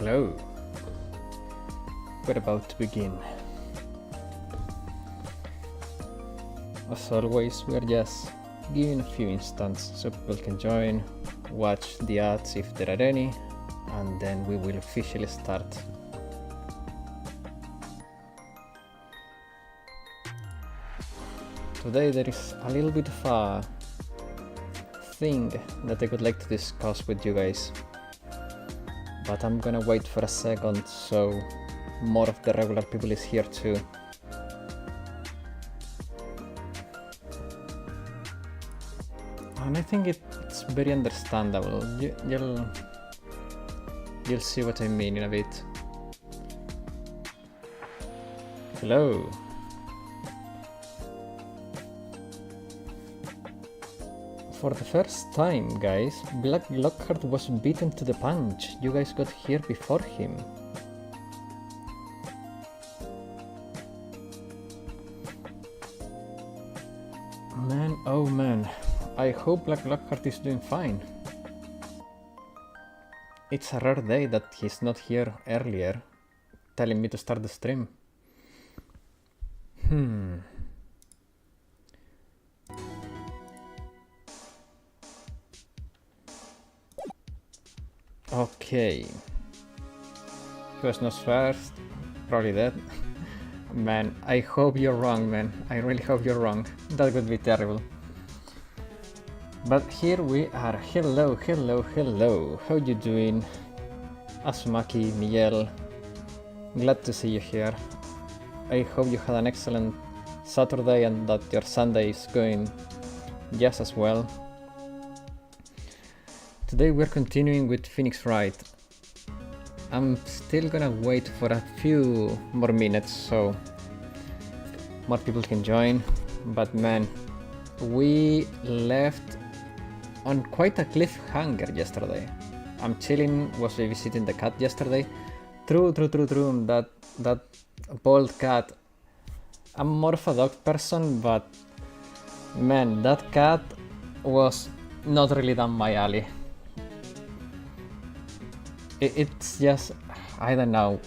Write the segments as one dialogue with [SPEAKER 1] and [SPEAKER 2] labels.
[SPEAKER 1] Hello. We're about to begin. As always, we're just giving a few instants so people can join, watch the ads if there are any, and then we will officially start. Today there is a little bit of a thing that I would like to discuss with you guys, but I'm gonna wait for a second so more of the regular people is here too. And I think it's very understandable. You'll see what I mean in a bit. Hello. For the first time, guys, Black Lockhart was beaten to the punch. You guys got here before him. Man, oh man. I hope Black Lockhart is doing fine. It's a rare day that he's not here earlier, telling me to start the stream. Okay. Who's first? Probably dead. Man, I hope you're wrong, man. I really hope you're wrong. That would be terrible. But here we are. Hello, hello, hello. How you doing? Asumaki, Miguel. Glad to see you here. I hope you had an excellent Saturday and that your Sunday is going just as well. Today we're continuing with Phoenix Wright. I'm still gonna wait for a few more minutes so more people can join, but man, we left on quite a cliffhanger yesterday. I'm chilling, was babysitting the cat yesterday. True, that bald cat. I'm more of a dog person, but man, that cat was not really down my alley. It's just, I don't know,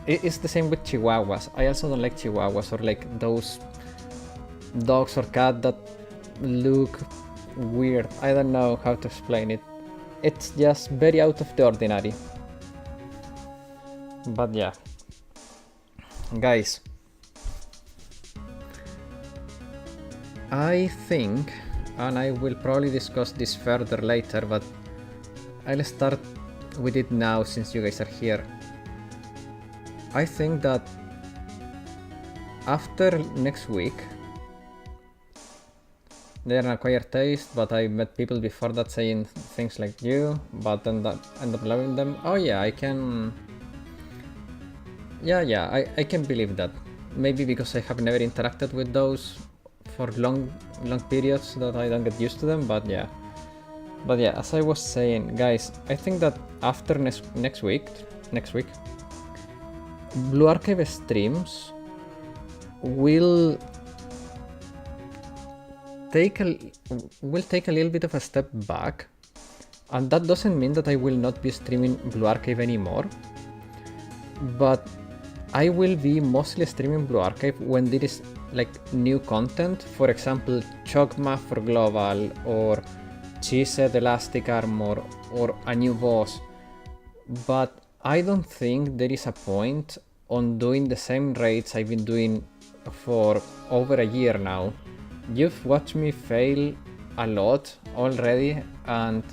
[SPEAKER 1] it's the same with Chihuahuas. I also don't like Chihuahuas or like those dogs or cats that look weird. I don't know how to explain it. It's just very out of the ordinary. But yeah, guys, I think, and I will probably discuss this further later, but I'll start with it now since you guys are here. I think that after next week, they're an acquired taste, but I met people before that saying things like you, but then that end up loving them. Oh yeah, I can... Yeah, I can believe that. Maybe because I have never interacted with those for long periods that I don't get used to them, but yeah. But yeah, as I was saying, guys, I think that after next week, Blue Archive streams will take a little bit of a step back, and that doesn't mean that I will not be streaming Blue Archive anymore, but I will be mostly streaming Blue Archive when there is like new content, for example, Chogma for Global, or Cheesehead Elastic Armor, or a new boss. But I don't think there is a point on doing the same raids I've been doing for over a year now. You've watched me fail a lot already, and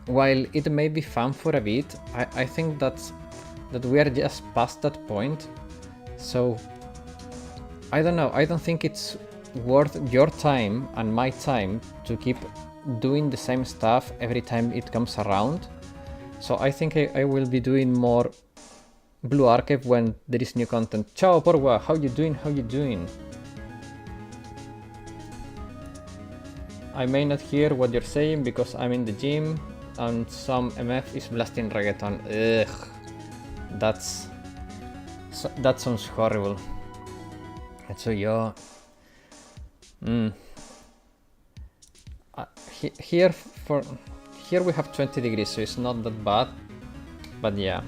[SPEAKER 1] while it may be fun for a bit, I think that we are just past that point. So I don't know, I don't think it's worth your time and my time to keep doing the same stuff every time it comes around. So I think I will be doing more Blue Archive when there is new content. Ciao Porwa, how you doing? I may not hear what you're saying because I'm in the gym and some MF is blasting reggaeton. Ugh, that sounds horrible. So yo, here here we have 20 degrees, so it's not that bad. But yeah,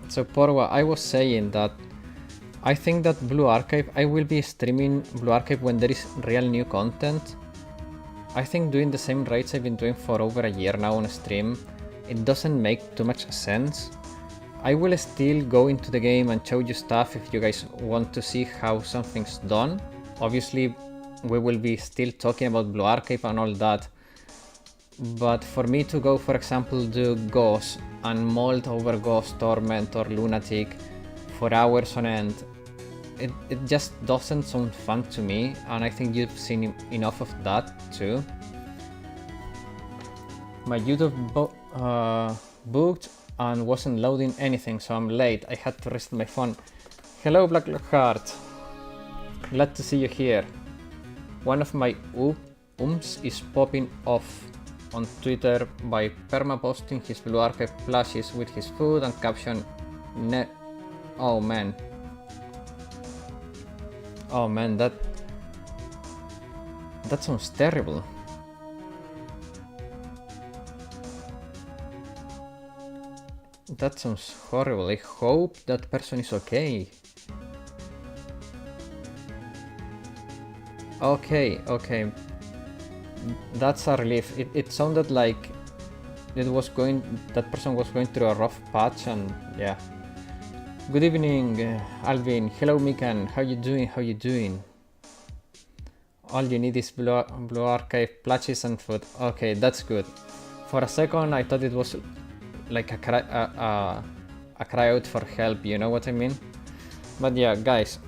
[SPEAKER 1] so Porwa, I was saying that I think that Blue Archive, I will be streaming Blue Archive when there is real new content. I think doing the same raids I've been doing for over a year now on stream, it doesn't make too much sense. I will still go into the game and show you stuff if you guys want to see how something's done. Obviously, we will be still talking about Blue Archive and all that. But for me to go, for example, do Ghost and mold over Ghost, Torment or Lunatic for hours on end, it just doesn't sound fun to me, and I think you've seen enough of that too. My YouTube booked and wasn't loading anything, so I'm late. I had to restart my phone. Hello Blackheart, glad to see you here. One of my ums is popping off on Twitter by perma-posting his Blue Archive plushies with his food and caption oh man. Oh man, that sounds terrible. That sounds horrible. I hope that person is okay. Okay. That's a relief. It sounded like that person was going through a rough patch, and yeah. Good evening, Alvin. Hello, Mikan. How you doing? All you need is Blue Archive plushies and food. Okay, that's good. For a second, I thought it was like a cry out for help. You know what I mean? But yeah, guys.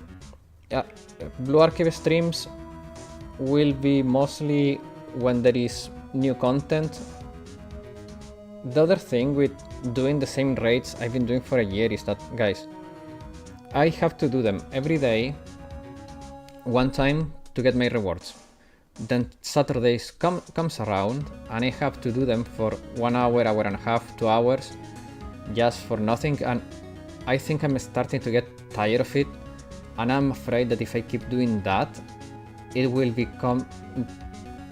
[SPEAKER 1] Blue Archive streams will be mostly when there is new content. The other thing with doing the same raids I've been doing for a year is that, guys, I have to do them every day, one time to get my rewards. Then Saturdays comes around and I have to do them for 1 hour, hour and a half, 2 hours, just for nothing, and I think I'm starting to get tired of it, and I'm afraid that if I keep doing that, it will become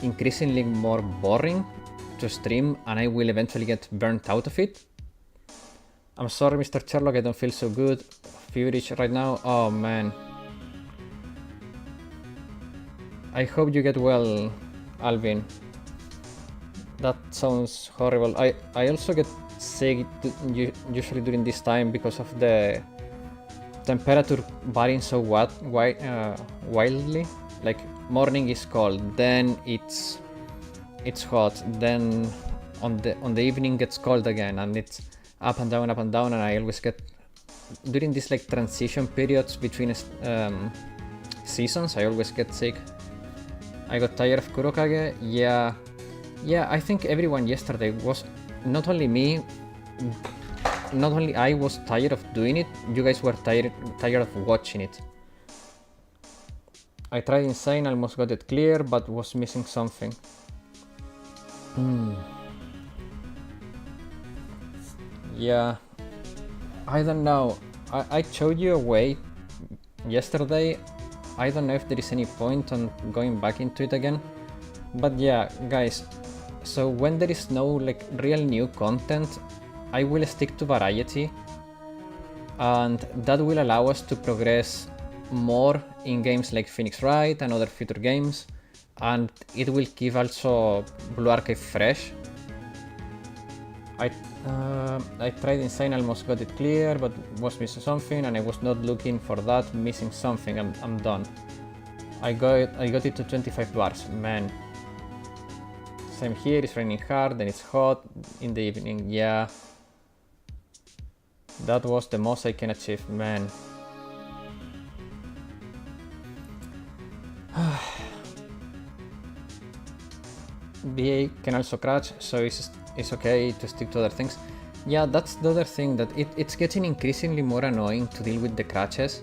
[SPEAKER 1] increasingly more boring to stream and I will eventually get burnt out of it. I'm sorry, Mr. Sherlock, I don't feel so good. Feverish right now. Oh man. I hope you get well, Alvin. That sounds horrible. I also get sick usually during this time because of the temperature varying so wildly. Like morning is cold, then it's hot, then on the evening gets cold again, and it's up and down, and I always get, during these like transition periods between seasons, I always get sick. I got tired of Kurokage. Yeah, I think everyone yesterday was, not only me, not only I was tired of doing it, you guys were tired of watching it. I tried Insane, almost got it clear, but was missing something. Yeah, I don't know. I showed you a way yesterday. I don't know if there is any point on going back into it again. But yeah, guys, so when there is no like real new content, I will stick to variety, and that will allow us to progress more in games like Phoenix Wright and other future games, and it will keep also Blue Archive fresh. I tried Insane, almost got it clear, but was missing something, and I was not looking for that, missing something. I'm done. I got it to 25 bars, man. Same here, it's raining hard, then it's hot in the evening. Yeah, that was the most I can achieve, man. BA can also crash, so it's okay to stick to other things. Yeah, that's the other thing, that it's getting increasingly more annoying to deal with the crashes.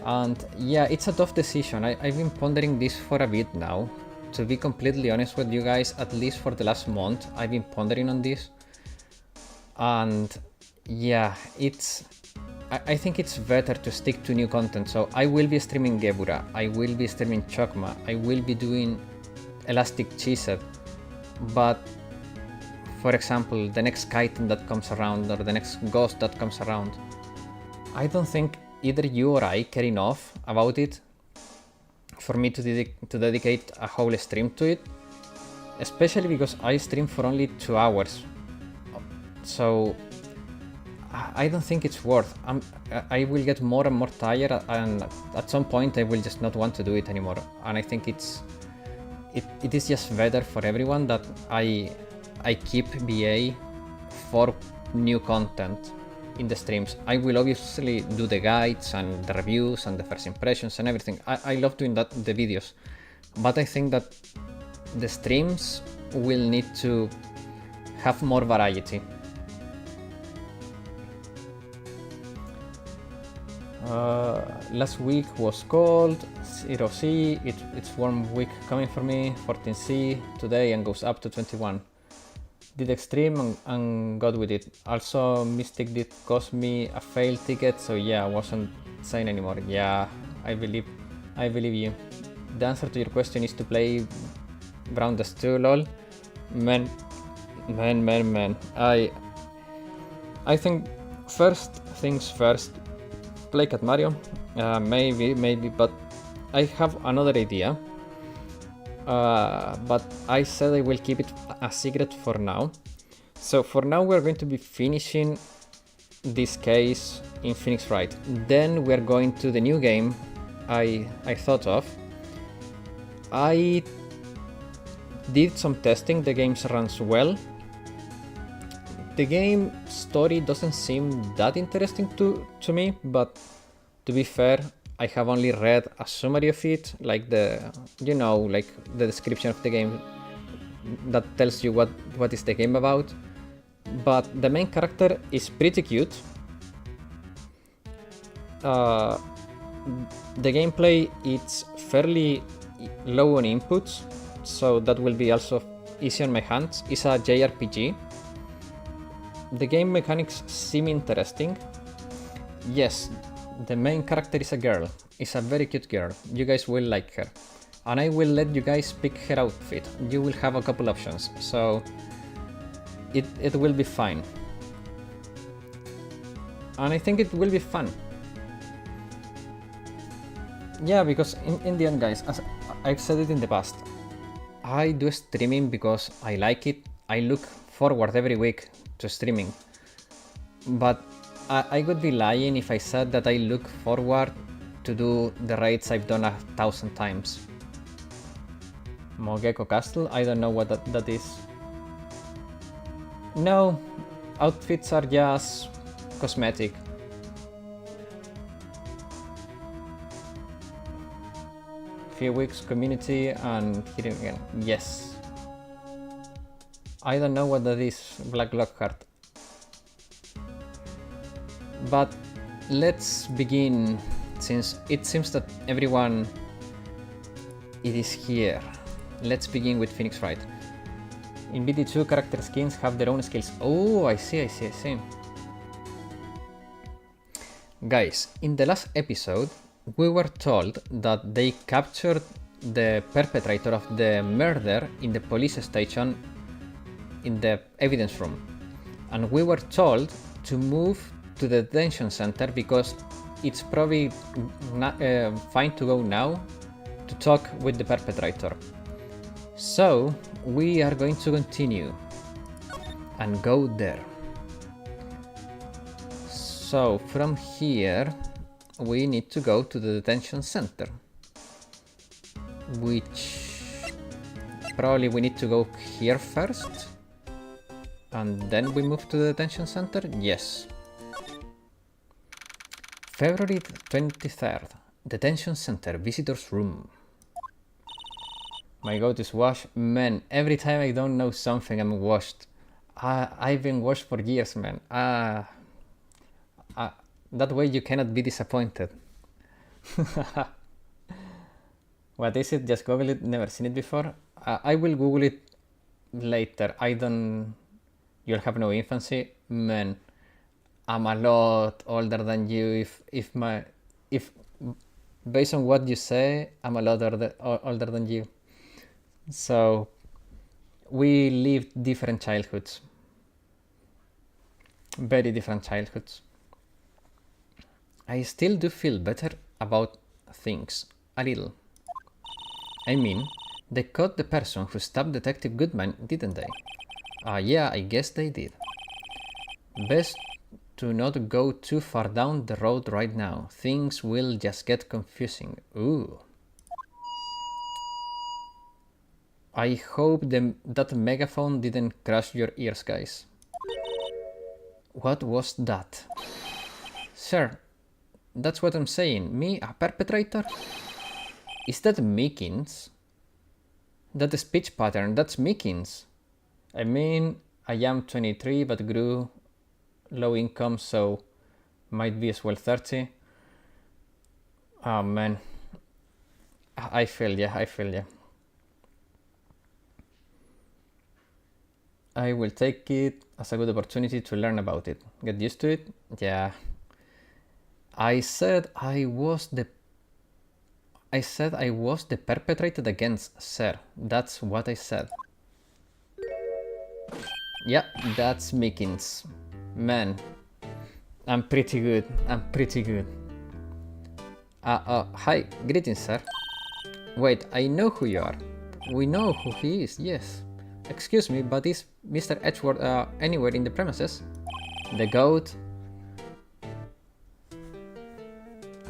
[SPEAKER 1] And yeah, it's a tough decision. I've been pondering this for a bit now. To be completely honest with you guys, at least for the last month, I've been pondering on this. And yeah, I think it's better to stick to new content. So I will be streaming Gebura, I will be streaming Chokma, I will be doing Elastic Cheeset, but for example, the next chitin that comes around or the next ghost that comes around. I don't think either you or I care enough about it for me to dedicate a whole stream to it, especially because I stream for only 2 hours. So I don't think it's worth. I will get more and more tired, and at some point I will just not want to do it anymore. And I think it is just better for everyone that I keep BA for new content in the streams. I will obviously do the guides and the reviews and the first impressions and everything. I love doing that, the videos, but I think that the streams will need to have more variety. Last week was cold, 0C, it's warm week coming for me, 14C today and goes up to 21. Did extreme and got with it. Also, Mystic did cost me a failed ticket, so yeah, I wasn't saying anymore. Yeah, I believe you. The answer to your question is to play Brown Dust 2, lol. Man. I think first things first, play Cat Mario. Maybe, but I have another idea. But I said I will keep it a secret for now. So for now we're going to be finishing this case in Phoenix Wright. Then we're going to the new game I thought of. I did some testing, the game runs well. The game story doesn't seem that interesting to me, but to be fair, I have only read a summary of it, like the description of the game that tells you what is the game about. But the main character is pretty cute. The gameplay is fairly low on inputs, so that will be also easy on my hands. It's a JRPG. The game mechanics seem interesting. Yes, the main character is a girl. It's a very cute girl. You guys will like her. And I will let you guys pick her outfit. You will have a couple options, so it will be fine. And I think it will be fun. Yeah, because in the end, guys, as I've said it in the past, I do streaming because I like it. I look forward every week to streaming. But I would be lying if I said that I look forward to do the raids I've done 1,000 times. Mogeko Castle? I don't know what that is. No, outfits are just cosmetic. Few weeks community and here again. Yes. I don't know what that is, Black Lockhart. But let's begin, since it seems that everyone is here. Let's begin with Phoenix Wright. In BD2, character skins have their own skills. Oh, I see. Guys, in the last episode, we were told that they captured the perpetrator of the murder in the police station in the evidence room. And we were told to move to the detention center because it's probably fine to go now to talk with the perpetrator. So we are going to continue and go there. So from here we need to go to the detention center, which probably we need to go here first and then we move to the detention center. Yes. February 23rd, detention center, visitors room. My goat is washed. Man, every time I don't know something, I'm washed. I've been washed for years, man. That way you cannot be disappointed. What is it? Just Google it. Never seen it before. I will Google it later. You'll have no infancy. Man, I'm a lot older than you. If based on what you say, I'm a lot older than you. So we lived different childhoods. Very different childhoods. I still do feel better about things. A little. I mean, they caught the person who stabbed Detective Goodman, didn't they? Yeah, I guess they did. Best to not go too far down the road right now. Things will just get confusing. Ooh. I hope that megaphone didn't crush your ears, guys. What was that? Sir, that's what I'm saying. Me, a perpetrator? Is that Meekins? That speech pattern, that's Meekins. I mean, I am 23 but grew low income, so might be as well 30. Oh man. I feel ya. I will take it as a good opportunity to learn about it. Get used to it? Yeah. I said I was the perpetrated against, sir. That's what I said. Yeah, that's Meekins. Man, I'm pretty good. Hi, greetings, sir. Wait, I know who you are. We know who he is, yes. Excuse me, but is Mr. Edgeworth anywhere in the premises? The goat?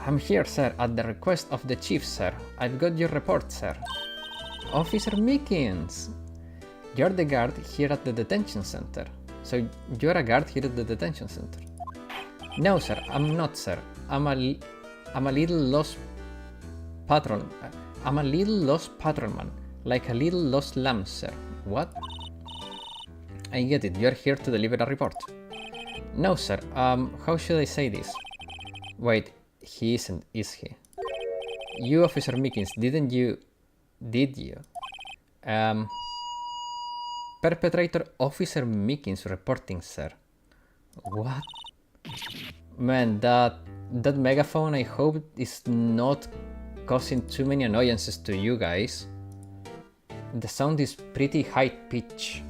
[SPEAKER 1] I'm here, sir, at the request of the chief, sir. I've got your report, sir. Officer Meekins! You're the guard here at the detention center. So you're a guard here at the detention center? No, sir, I'm not, sir. I'm a little lost patrol. I'm a little lost patrolman, like a little lost lamb, sir. What? I get it. You're here to deliver a report. No, sir. How should I say this? Wait, he isn't, is he? You, Officer Meekins, didn't you? Did you? Perpetrator Officer Meekins reporting, sir. What? Man, that megaphone, I hope is not causing too many annoyances to you guys. The sound is pretty high pitch.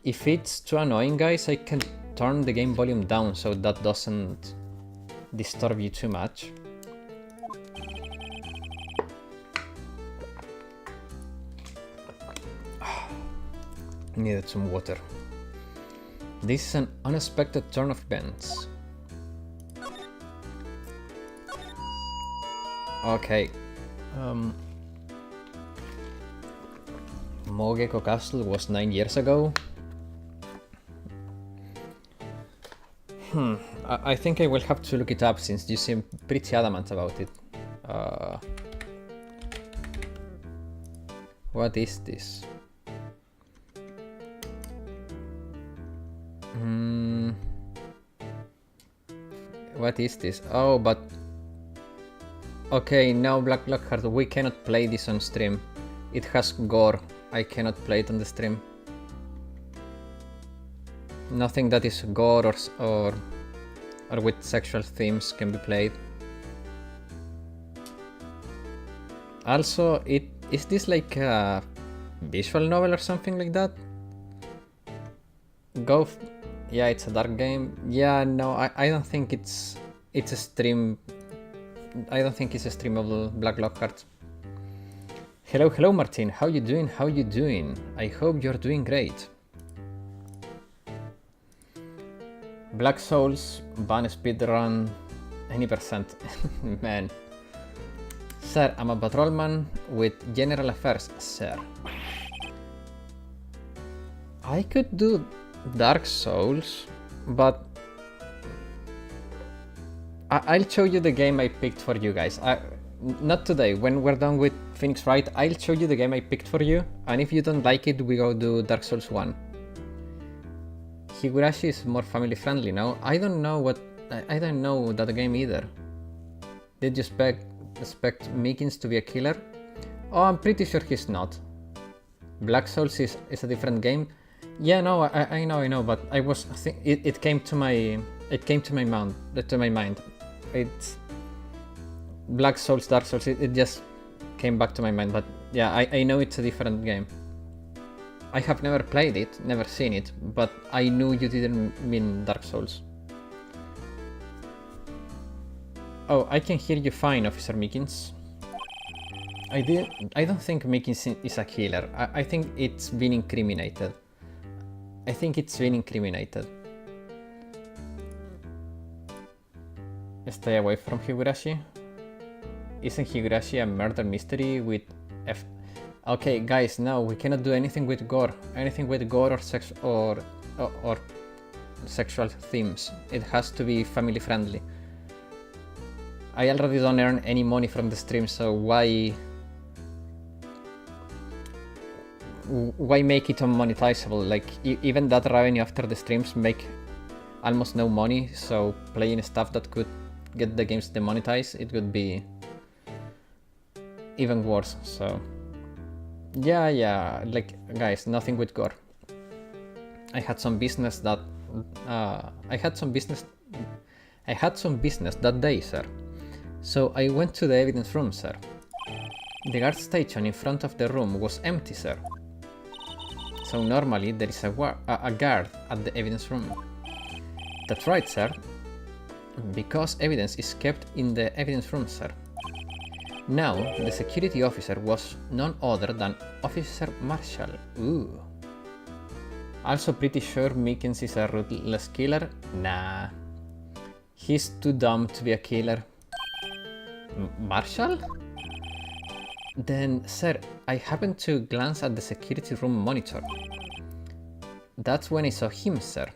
[SPEAKER 1] If it's too annoying, guys, I can turn the game volume down so that doesn't disturb you too much. Needed some water. This is an unexpected turn of events. Okay. Mogeko Castle was 9 years ago. I think I will have to look it up since you seem pretty adamant about it. What is this? What is this? Oh, but... Okay, now Black Lockhart, we cannot play this on stream. It has gore. I cannot play it on the stream. Nothing that is gore or with sexual themes can be played. Also, is this like a visual novel or something like that? Yeah, it's a dark game. Yeah, no, I don't think it's a stream. I don't think it's a streamable Black Lockhart. Hello, Martin. How you doing? I hope you're doing great. Black Souls, ban speedrun, any percent. Man. Sir, I'm a patrolman with general affairs, sir. I could do Dark Souls, but I'll show you the game I picked for you guys. Not today, when we're done with Phoenix Wright, I'll show you the game I picked for you, and if you don't like it, we go do Dark Souls 1. Higurashi is more family friendly now. I don't know that game either. Did you expect Meekins to be a killer? Oh, I'm pretty sure he's not. Black Souls is a different game. Yeah, no, I know, but it came to my mind. It's Black Souls, Dark Souls. It just came back to my mind. But yeah, I know it's a different game. I have never played it, never seen it, but I knew you didn't mean Dark Souls. Oh, I can hear you fine, Officer Meekins. I don't think Meekins is a killer. I think it's been incriminated. Stay away from Higurashi. Isn't Higurashi a murder mystery with F? Okay, guys, no, we cannot do anything with gore. Anything with gore or sex or sexual themes. It has to be family friendly. I already don't earn any money from the stream, so why make it unmonetizable? Like, even that revenue after the streams make almost no money, so playing stuff that could get the games demonetized, it would be even worse. So yeah, like, guys, nothing with gore. I had some business that day, sir. So I went to the evidence room, sir. The guard station in front of the room was empty, sir. So normally there is a guard at the evidence room. That's right, sir. Because evidence is kept in the evidence room, sir. Now, the security officer was none other than Officer Marshall. Ooh. Also pretty sure Meekins is a ruthless killer? Nah. He's too dumb to be a killer. Marshall? Then, sir, I happened to glance at the security room monitor. That's when I saw him, sir.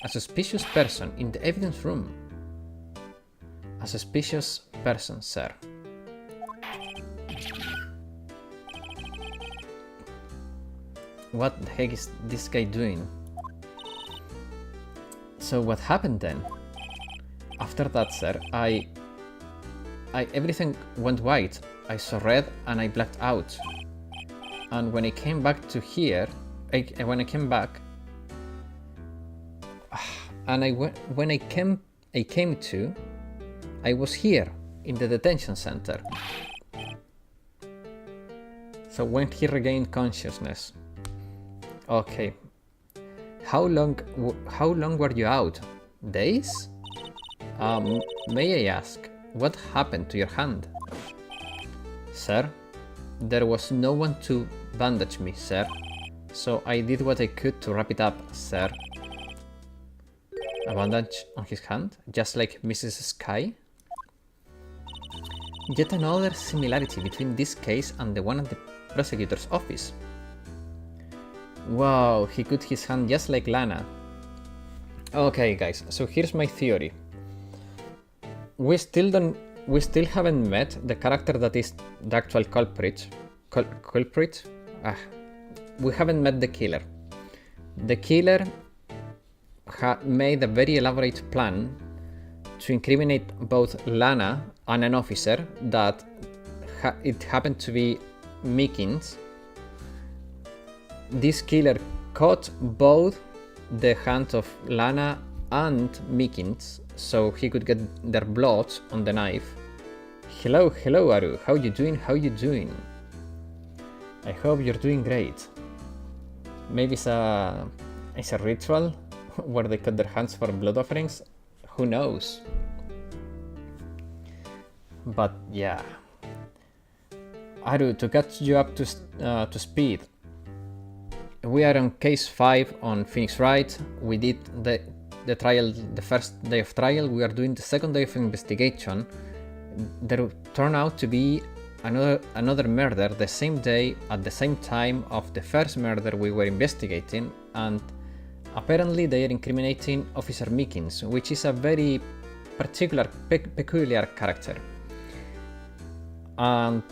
[SPEAKER 1] A suspicious person in the evidence room. A suspicious person, sir. What the heck is this guy doing? So what happened then? After that, sir, everything went white. I saw red and I blacked out. And when I came back to here, I was here in the detention center. So when he regained consciousness. Okay. How long were you out? Days? May I ask, what happened to your hand? Sir, there was no one to bandage me, sir. So I did what I could to wrap it up, sir. A bandage on his hand, just like Mrs. Sky? Yet another similarity between this case and the one at the prosecutor's office. Wow, he cut his hand just like Lana. Okay, guys, so here's my theory. We still haven't met the character that is the actual culprit. We haven't met the killer. The killer made a very elaborate plan to incriminate both Lana and an officer that it happened to be Meekins. This killer cut both the hand of Lana and Meekins so he could get their blood on the knife. Hello Aru, how you doing? I hope you're doing great. Maybe it's a ritual where they cut their hands for blood offerings. Who knows? But yeah, Aru, to catch you up to speed, we are on case 5 on Phoenix Wright. We did the trial the first day of trial. We are doing the second day of investigation. There turned out to be another murder the same day at the same time of the first murder we were investigating, and apparently they are incriminating Officer Meekins, which is a very peculiar character. And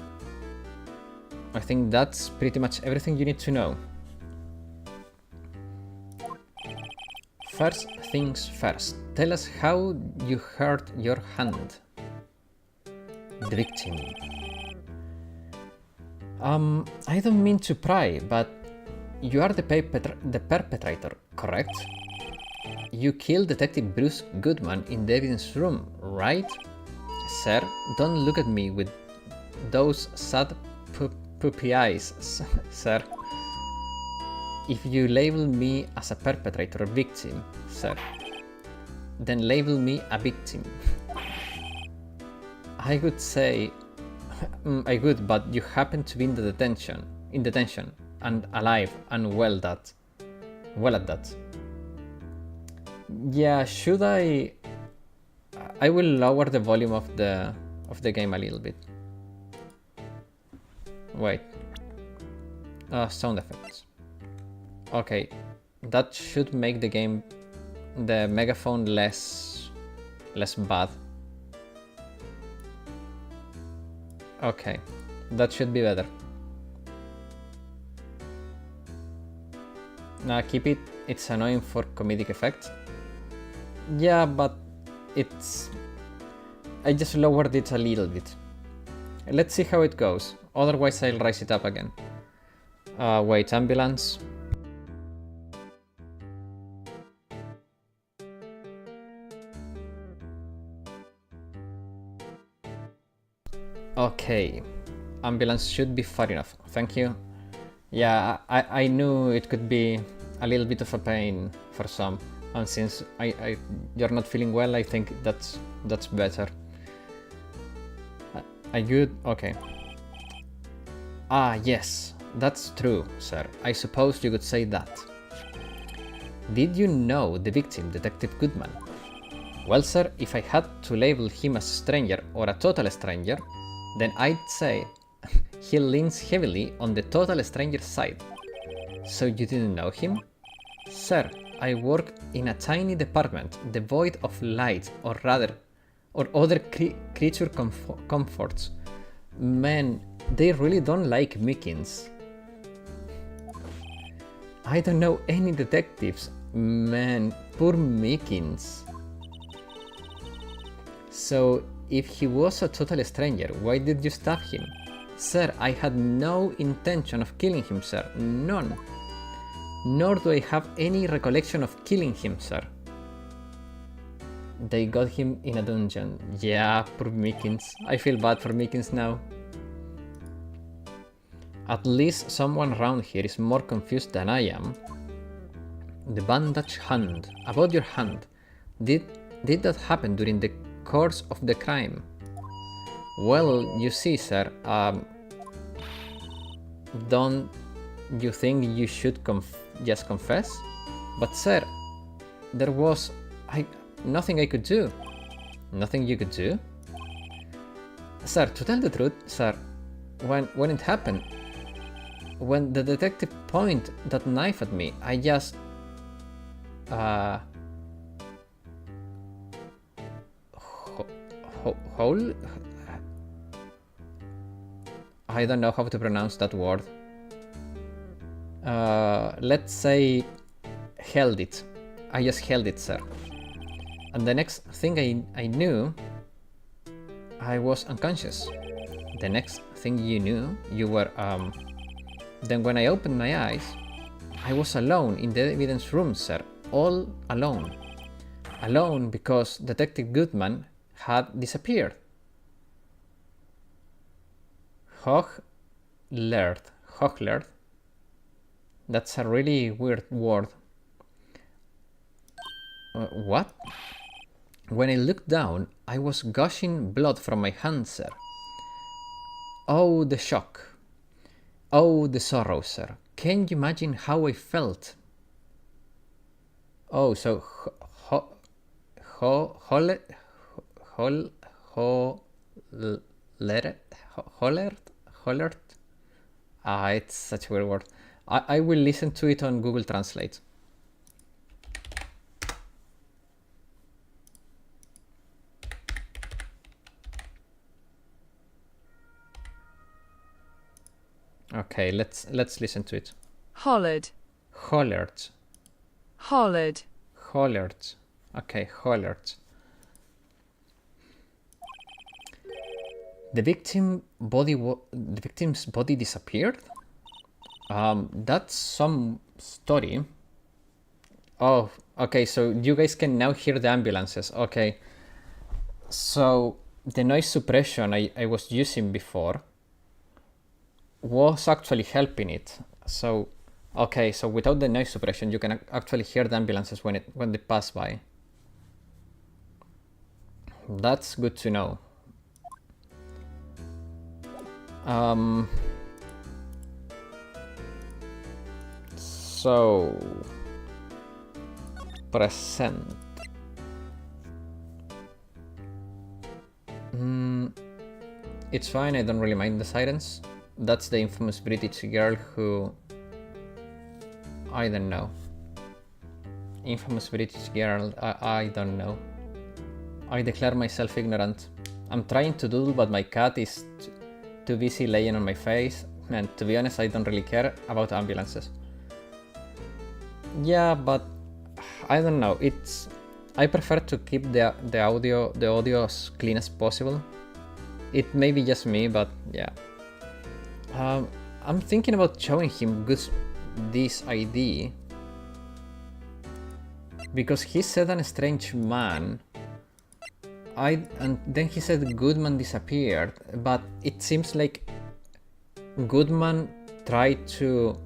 [SPEAKER 1] I think that's pretty much everything you need to know. First things first, tell us how you hurt your hand. The victim. I don't mean to pry, but you are the perpetrator, correct? You killed Detective Bruce Goodman in the evidence room, right? Sir, don't look at me with those sad puppy eyes, sir. if you label me as a perpetrator or victim, sir, then label me a victim. I would say, I would, but you happen to be in detention, and alive and well at that. Yeah, should I? I will lower the volume of the game a little bit. Wait. Sound effects. Okay, that should make the megaphone less bad. Okay, that should be better. Now keep it. It's annoying for comedic effect. Yeah, but I just lowered it a little bit. Let's see how it goes. Otherwise, I'll raise it up again. Wait, ambulance. Okay, ambulance should be far enough. Thank you. Yeah, I knew it could be a little bit of a pain for some, and since you're not feeling well, I think that's better. Are you okay? Ah, yes, that's true, sir. I suppose you could say that. Did you know the victim, Detective Goodman? Well, sir, if I had to label him as a stranger or a total stranger, then I'd say he leans heavily on the total stranger side. So you didn't know him? Sir, I work in a tiny department devoid of light or other creature comforts. Man, they really don't like Mickens. I don't know any detectives. Man, poor Mickens. So, if he was a total stranger, why did you stab him? Sir, I had no intention of killing him, sir. None. Nor do I have any recollection of killing him, sir. They got him in a dungeon. Yeah, poor Mickens. I feel bad for Mickens now. At least someone around here is more confused than I am. The bandaged hand. About your hand. Did that happen during the course of the crime? Well, you see, sir, don't you think you should just confess? But sir, there was nothing I could do. Nothing you could do? Sir, to tell the truth, sir, when it happened, when the detective pointed that knife at me, I just I don't know how to pronounce that word. Let's say held it. I just held it, sir. And the next thing I knew, I was unconscious. The next thing you knew, you were, Then when I opened my eyes, I was alone in the evidence room, sir. All alone. Alone because Detective Goodman had disappeared. Hoglerd. That's a really weird word. What? When I looked down, I was gushing blood from my hand, sir. Oh, the shock. Oh, the sorrow, sir. Can you imagine how I felt? Oh, so Hollert? Ah, it's such a weird word. I will listen to it on Google Translate. Okay, let's listen to it.
[SPEAKER 2] Hollered.
[SPEAKER 1] Okay, hollered. The victim's body disappeared? That's some story. Oh, okay, so you guys can now hear the ambulances. Okay. So the noise suppression I was using before was actually helping it. So Okay, so without the noise suppression, you can actually hear the ambulances when they pass by. That's good to know. So present. It's fine, I don't really mind the sirens. That's the infamous British girl who... I don't know. Infamous British girl, I don't know. I declare myself ignorant. I'm trying to doodle, but my cat is too busy laying on my face. And to be honest, I don't really care about ambulances. Yeah, but I don't know. I prefer to keep the audio as clean as possible. It may be just me, but yeah. I'm thinking about showing him this ID because he said an strange man. And then he said Goodman disappeared, but it seems like Goodman tried to...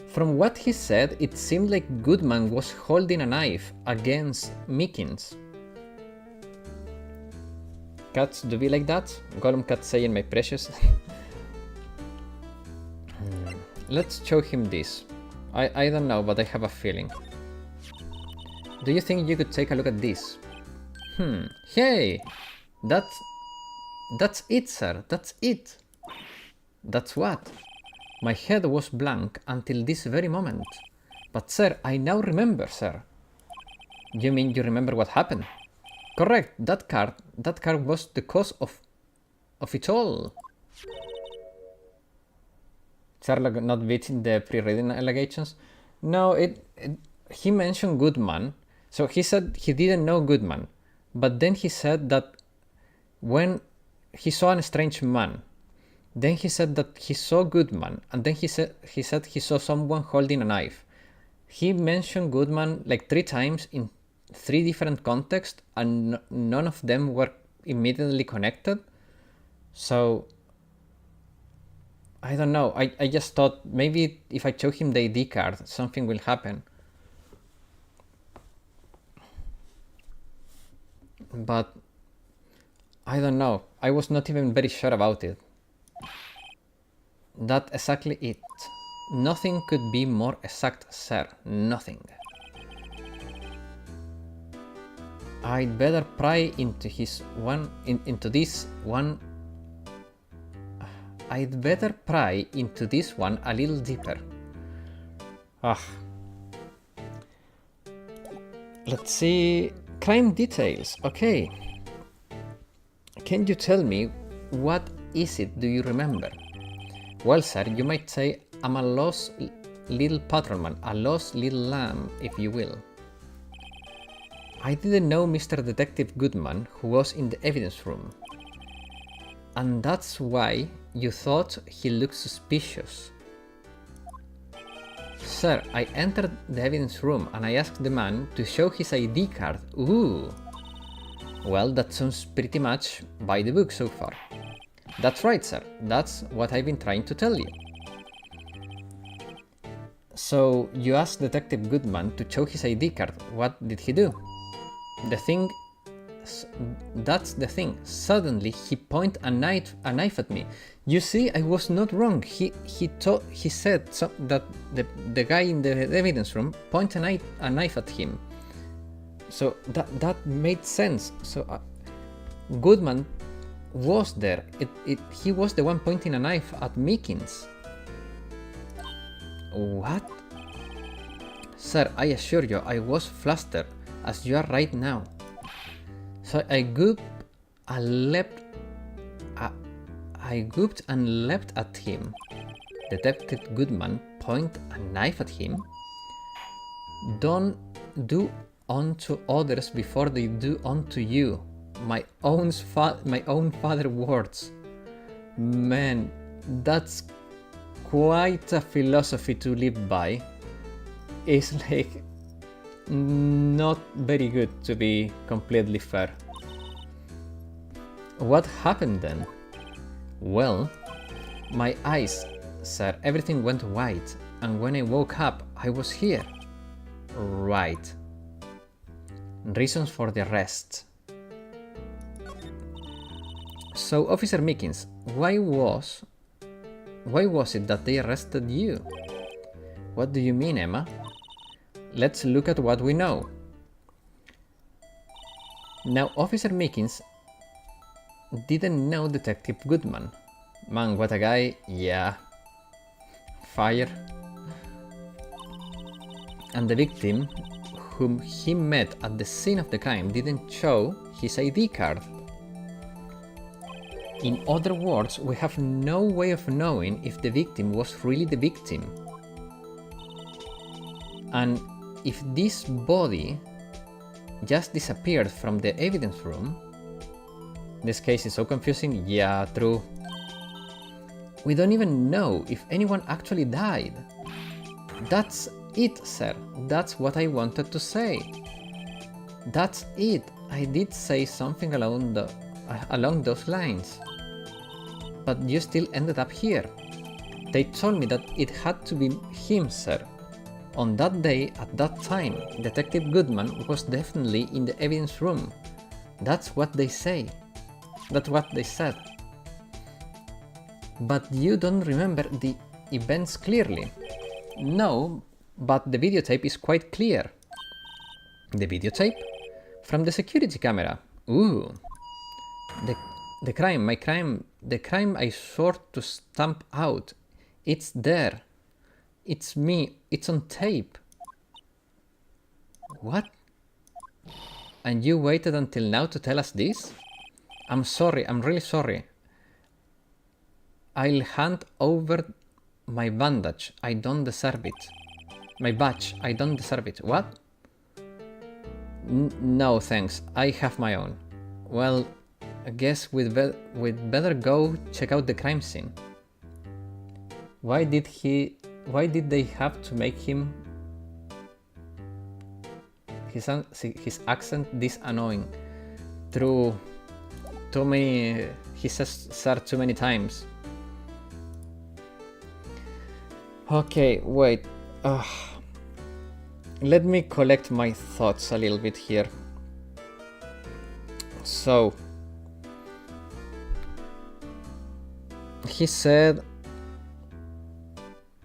[SPEAKER 1] From what he said, it seemed like Goodman was holding a knife against Meekins. Cats do be like that? Gollum cat saying my precious. Let's show him this. I don't know, but I have a feeling. Do you think you could take a look at this? Hey! That's it, sir. That's it. That's what? My head was blank until this very moment. But sir, I now remember, sir. You mean you remember what happened? Correct, that card was the cause of it all. Sherlock not beating the pre-reading allegations? No, he mentioned Goodman. So he said he didn't know Goodman. But then he said that when he saw a strange man, then he said that he saw Goodman, and then he said he saw someone holding a knife. He mentioned Goodman like 3 times in 3 different contexts, and none of them were immediately connected. So I don't know. I just thought maybe if I show him the ID card, something will happen. But I don't know. I was not even very sure about it. That's exactly it. Nothing could be more exact, sir. Nothing. I'd better pry into this one. I'd better pry into this one a little deeper. Let's see. Crime details. Okay. Can you tell me what is it do you remember? Well, sir, you might say I'm a lost little patrolman, a lost little lamb, if you will. I didn't know Mr. Detective Goodman, who was in the evidence room. And that's why you thought he looked suspicious. Sir, I entered the evidence room and I asked the man to show his ID card. Ooh. Well, that sounds pretty much by the book so far. That's right, sir. That's what I've been trying to tell you. So, you asked Detective Goodman to show his ID card. What did he do? That's the thing. Suddenly, he pointed a knife at me. You see, I was not wrong. He said that the guy in the evidence room pointed a knife at him. So that made sense. So Goodman was there. He was the one pointing a knife at Meekins. What? Sir, I assure you, I was flustered, as you are right now. So I gooped and leapt at him. Detective Goodman pointed a knife at him. Don't do unto others before they do unto you. My own father words. Man, that's quite a philosophy to live by. It's like not very good, to be completely fair. What happened then? Well, my eyes sir. Everything went white, and when I woke up, I was here. Right. Reasons for the arrest. So, Officer Meekins, why was it that they arrested you? What do you mean, Emma? Let's look at what we know. Now, Officer Meekins didn't know Detective Goodman. Man, what a guy. Yeah. Fire. And the victim, whom he met at the scene of the crime, didn't show his ID card. In other words, we have no way of knowing if the victim was really the victim. And if this body just disappeared from the evidence room, this case is so confusing. Yeah, true. We don't even know if anyone actually died. That's it, sir. That's what I wanted to say. That's it. I did say something along those lines. But you still ended up here. They told me that it had to be him, sir. On that day, at that time, Detective Goodman was definitely in the evidence room. That's what they say. That's what they said. But you don't remember the events clearly. No, but the videotape is quite clear. The videotape? From the security camera. Ooh. The crime I swore to stamp out. It's there. It's me. It's on tape. What? And you waited until now to tell us this? I'm sorry. I'm really sorry. I'll hand over my bandage. I don't deserve it. My badge. I don't deserve it. What? No, thanks. I have my own. Well, I guess we'd better go check out the crime scene. Why did they have to make his accent this annoying? Through too many, he says sir too many times. Okay, wait. Let me collect my thoughts a little bit here. So, he said,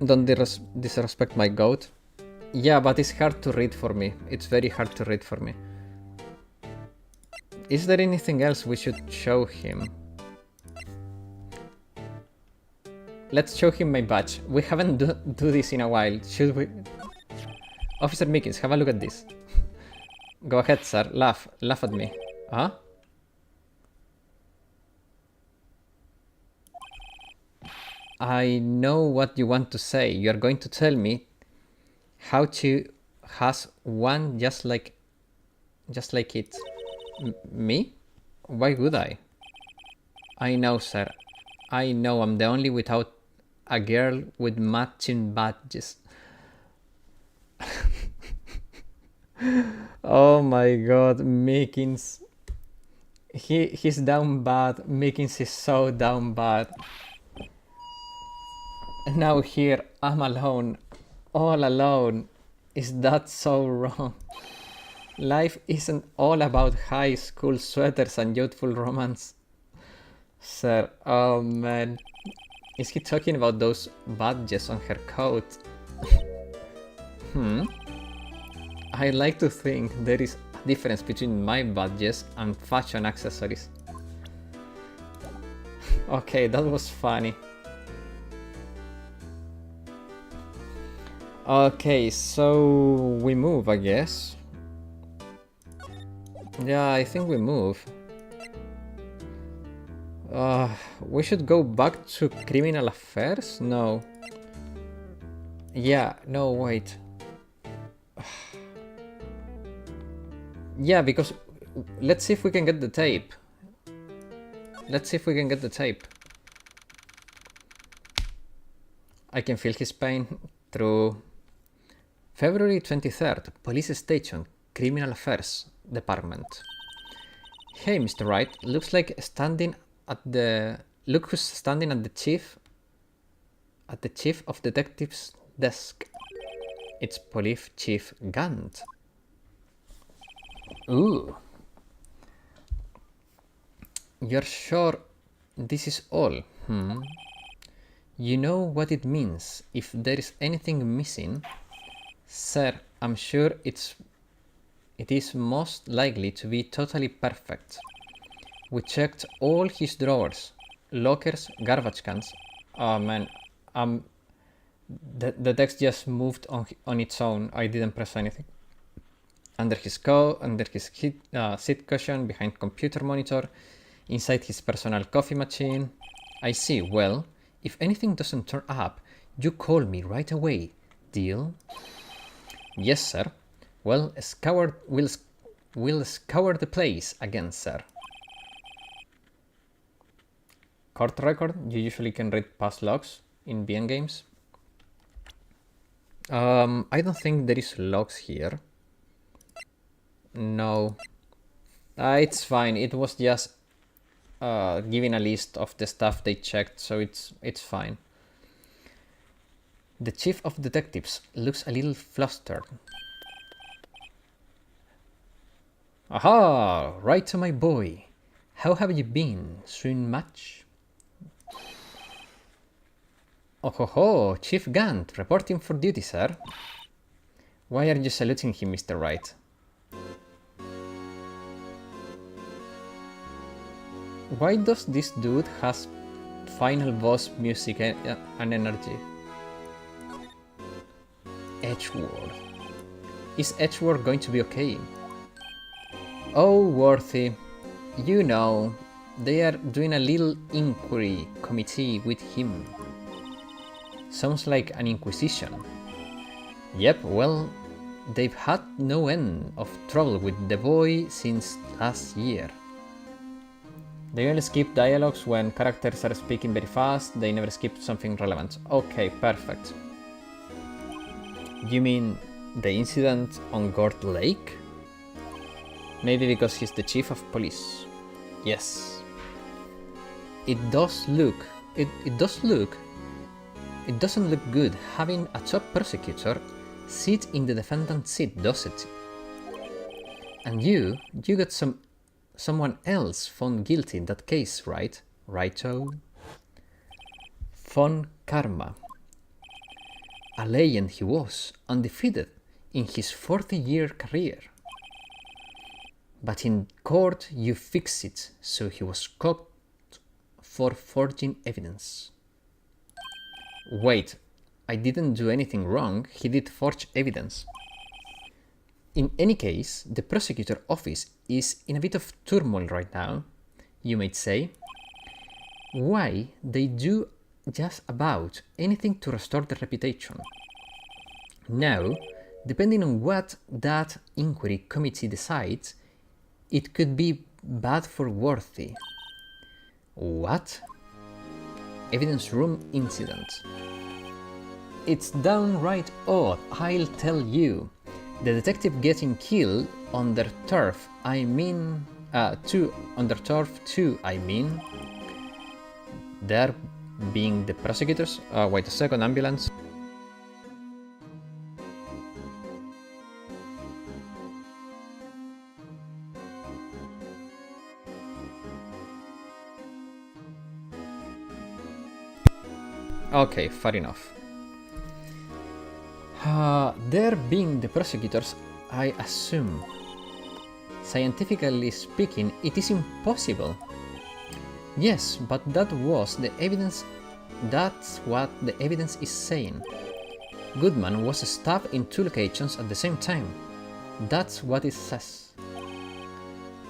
[SPEAKER 1] don't disrespect my goat. Yeah, but it's hard to read for me. It's very hard to read for me. Is there anything else we should show him? Let's show him my badge. We haven't do this in a while. Should we? Officer Meekins, have a look at this. Go ahead, sir. Laugh at me. Huh? I know what you want to say. You are going to tell me how to has one just like it. Me? Why would I? I know, sir. I know I'm the only without a girl with matching badges. Oh my god, Meekins. He's down bad. Meekins is so down bad. And now here, I'm alone. All alone. Is that so wrong? Life isn't all about high school sweaters and youthful romance. Sir, oh man. Is he talking about those badges on her coat? I like to think there is a difference between my badges and fashion accessories. Okay, that was funny. Okay, so we move, I guess. Yeah, I think we move. We should go back to criminal affairs? No. Yeah, no, wait. Yeah, because let's see if we can get the tape. Let's see if we can get the tape. I can feel his pain through February 23rd, Police Station, Criminal Affairs Department. Hey, Mr. Wright, looks like standing at the... Look who's standing at the chief at the Chief of Detectives' desk. It's Police Chief Gant. Ooh. You're sure this is all? You know what it means if there is anything missing? Sir, I'm sure it is most likely to be totally perfect. We checked all his drawers, lockers, garbage cans. Oh man, the text just moved on its own. I didn't press anything. Under his coat, under his seat cushion, behind computer monitor, inside his personal coffee machine. I see. Well, if anything doesn't turn up, you call me right away. Deal? Yes, sir. Well, we'll scour the place again, sir. Court record. You usually can read past logs in BN games. I don't think there is logs here. No. It's fine. It was just giving a list of the stuff they checked, so it's fine. The Chief of Detectives looks a little flustered. Aha! Right to my boy. How have you been? Swim much? Oh ho ho! Chief Gant, reporting for duty, sir. Why are you saluting him, Mr. Wright? Why does this dude has final boss music and energy? Edgeworth. Is Edgeworth going to be okay? Oh, Worthy. You know, they are doing a little inquiry committee with him. Sounds like an inquisition. Yep, well, they've had no end of trouble with the boy since last year. They only skip dialogues when characters are speaking very fast, they never skip something relevant. Okay, perfect. You mean the incident on Gord Lake? Maybe because he's the chief of police. Yes. It doesn't look good having a top prosecutor sit in the defendant's seat, does it? And you got someone else found guilty in that case, right? Righto? Von Karma. A legend he was, undefeated in his 40-year career. But in court you fixed it, so he was caught for forging evidence. Wait, I didn't do anything wrong, he did forge evidence. In any case, the prosecutor office is in a bit of turmoil right now, you might say. Why, they do just about anything to restore their reputation. Now, depending on what that inquiry committee decides, it could be bad for Worthy. What? Evidence room incident. It's downright odd, I'll tell you. The detective getting killed on their turf, I mean... on their turf too, I mean. There being the prosecutors. Wait a second, ambulance. Okay, fair enough. There being the prosecutors, I assume. Scientifically speaking, it is impossible. Yes, but that was the evidence. That's what the evidence is saying. Goodman was stabbed in 2 locations at the same time. That's what it says.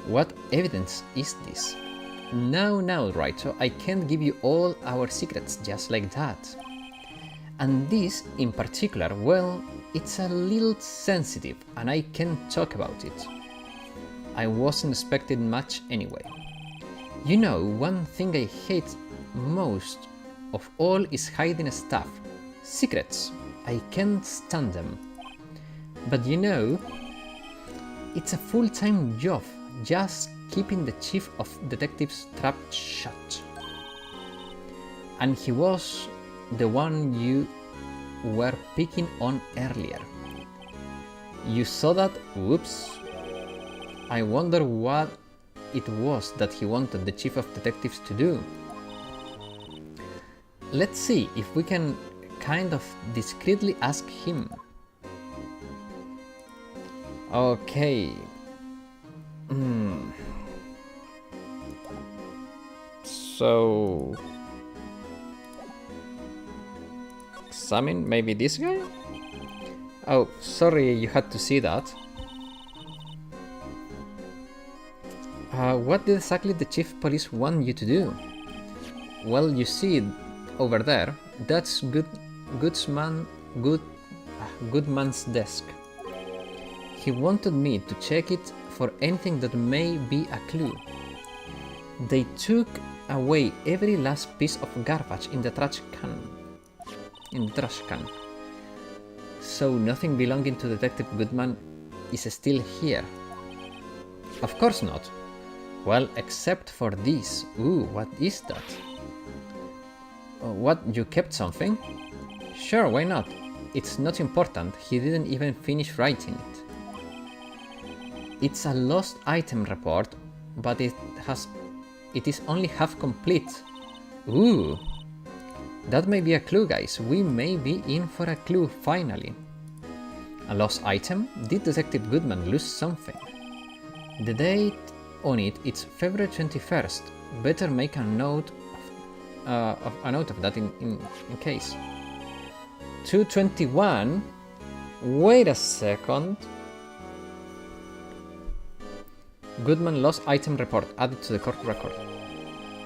[SPEAKER 1] What evidence is this? Now, right, so I can't give you all our secrets just like that. And this in particular, well, it's a little sensitive and I can't talk about it. I wasn't expecting much anyway. You know, one thing I hate most of all is hiding stuff. Secrets. I can't stand them. But you know, it's a full-time job just keeping the chief of detectives trapped shut. And he was the one you were picking on earlier. You saw that? Whoops. I wonder what it was that he wanted the chief of detectives to do. Let's see if we can kind of discreetly ask him. Okay. So... examine maybe this guy? Oh, sorry you had to see that. What did exactly the chief of police want you to do? Well, you see over there, that's Goodman's desk. He wanted me to check it for anything that may be a clue. They took away every last piece of garbage in the trash can. So nothing belonging to Detective Goodman is still here. Of course not. Well, except for this. Ooh, what is that? What, you kept something? Sure, why not? It's not important, he didn't even finish writing it. It's a lost item report, but it is only half complete. Ooh! That may be a clue, guys. We may be in for a clue finally. A lost item? Did Detective Goodman lose something? The date on it, it's February 21st. Better make a note of that in case. 221. Wait a second. Goodman lost item report added to the court record.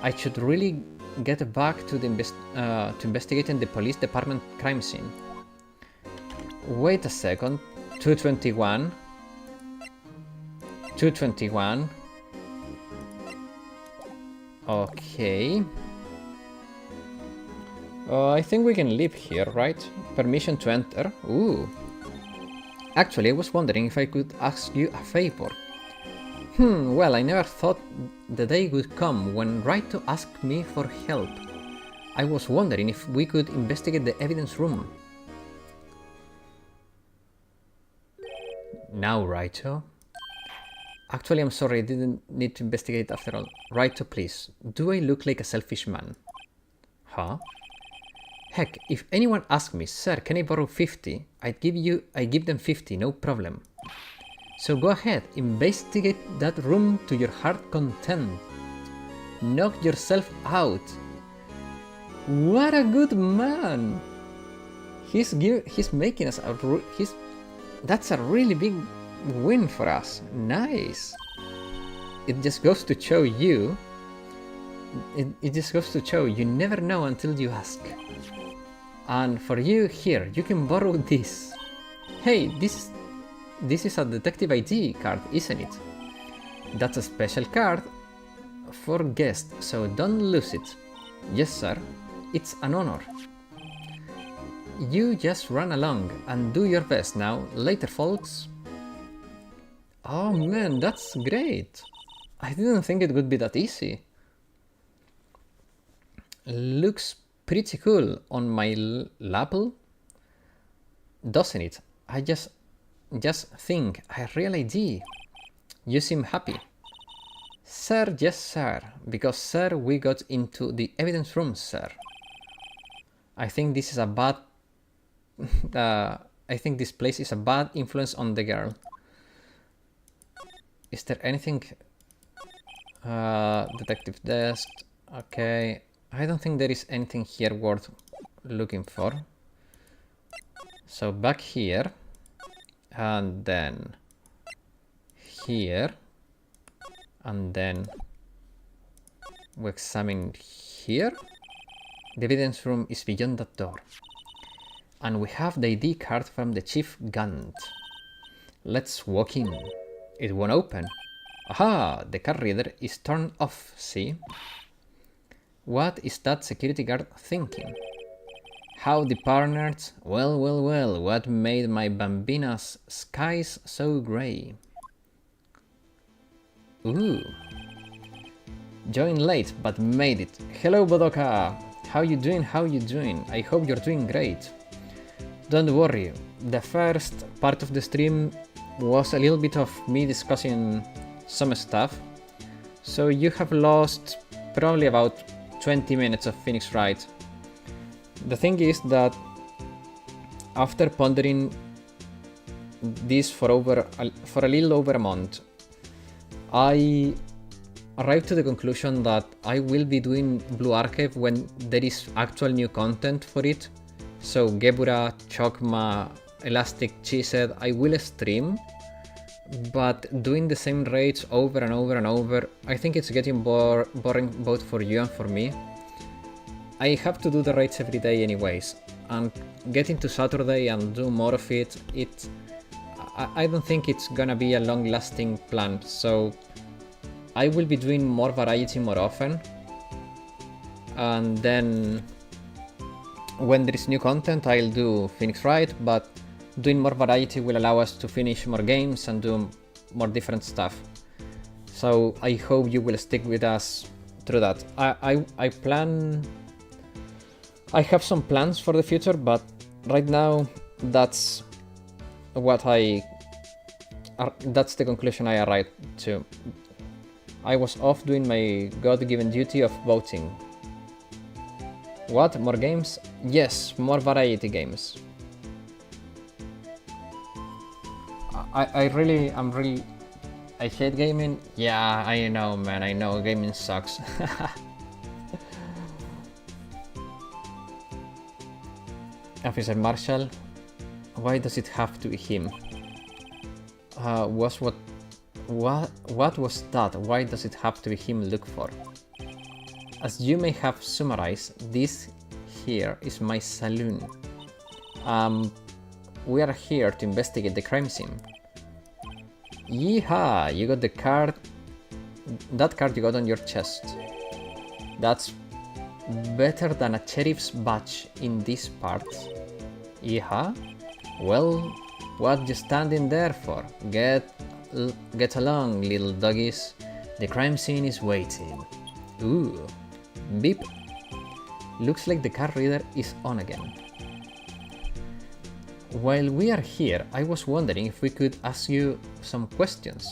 [SPEAKER 1] I should really get back to the investigating the police department crime scene. Wait a second. 221. 221. Okay. I think we can leave here, right? Permission to enter. Ooh. Actually, I was wondering if I could ask you a favor. Well, I never thought the day would come when Wright to ask me for help. I was wondering if we could investigate the evidence room. Now, Wright-o. Actually, I'm sorry, I didn't need to investigate after all. Wright-o, please. Do I look like a selfish man? Huh? Heck, if anyone asked me, sir, can I borrow 50? I give them 50, no problem. So go ahead, investigate that room to your heart content. Knock yourself out. What a good man! He's making us that's a really big win for us. Nice. It just goes to show you. It just goes to show you never know until you ask. And for you here, you can borrow this. Hey, this is a detective ID card, isn't it? That's a special card for guests, so don't lose it. Yes, sir. It's an honor. You just run along and do your best now. Later, folks. Oh man, that's great. I didn't think it would be that easy. Looks pretty cool on my lapel, doesn't it? I just think a real ID. You seem happy. Sir, yes sir, because sir, we got into the evidence room, sir. I think this is a bad I think this place is a bad influence on the girl. Is there anything? Detective desk. Okay, I don't think there is anything here worth looking for. So back here, and then here, and then we examine here. The evidence room is beyond that door. And we have the ID card from the Chief Gant. Let's walk in. It won't open. Aha! The card reader is turned off, see? What is that security guard thinking? Howdy, partners. Well, well, well, what made my bambina's skies so grey? Ooh. Joined late, but made it. Hello, Bodoka. How you doing? How you doing? I hope you're doing great. Don't worry, the first part of the stream was a little bit of me discussing some stuff, so you have lost probably about 20 minutes of Phoenix Wright. The thing is that after pondering this for a little over a month, I arrived to the conclusion that I will be doing Blue Archive when there is actual new content for it. So Gebura, Chokma, Elastic, Cheesehead, I will stream, but doing the same raids over and over and over, I think it's getting boring both for you and for me. I have to do the raids every day anyways, and getting to Saturday and do more of it, I don't think it's gonna be a long-lasting plan, so I will be doing more variety more often, and then when there is new content I'll do Phoenix Wright, but doing more variety will allow us to finish more games and do more different stuff. So I hope you will stick with us through that. I have some plans for the future, but right now that's the conclusion I arrived to. I was off doing my God-given duty of voting. What? More games? Yes, more variety games. I hate gaming. Yeah, I know, man, I know, gaming sucks. Officer Marshall, why does it have to be him? What was that? Why does it have to be him? Look for. As you may have summarized, this here is my saloon. We are here to investigate the crime scene. Yeehaw! You got the card. That card you got on your chest. That's better than a sheriff's badge in these parts. Yeehaw? Well, what you standing there for? Get along, little doggies. The crime scene is waiting. Ooh. Beep. Looks like the card reader is on again. While we are here, I was wondering if we could ask you some questions.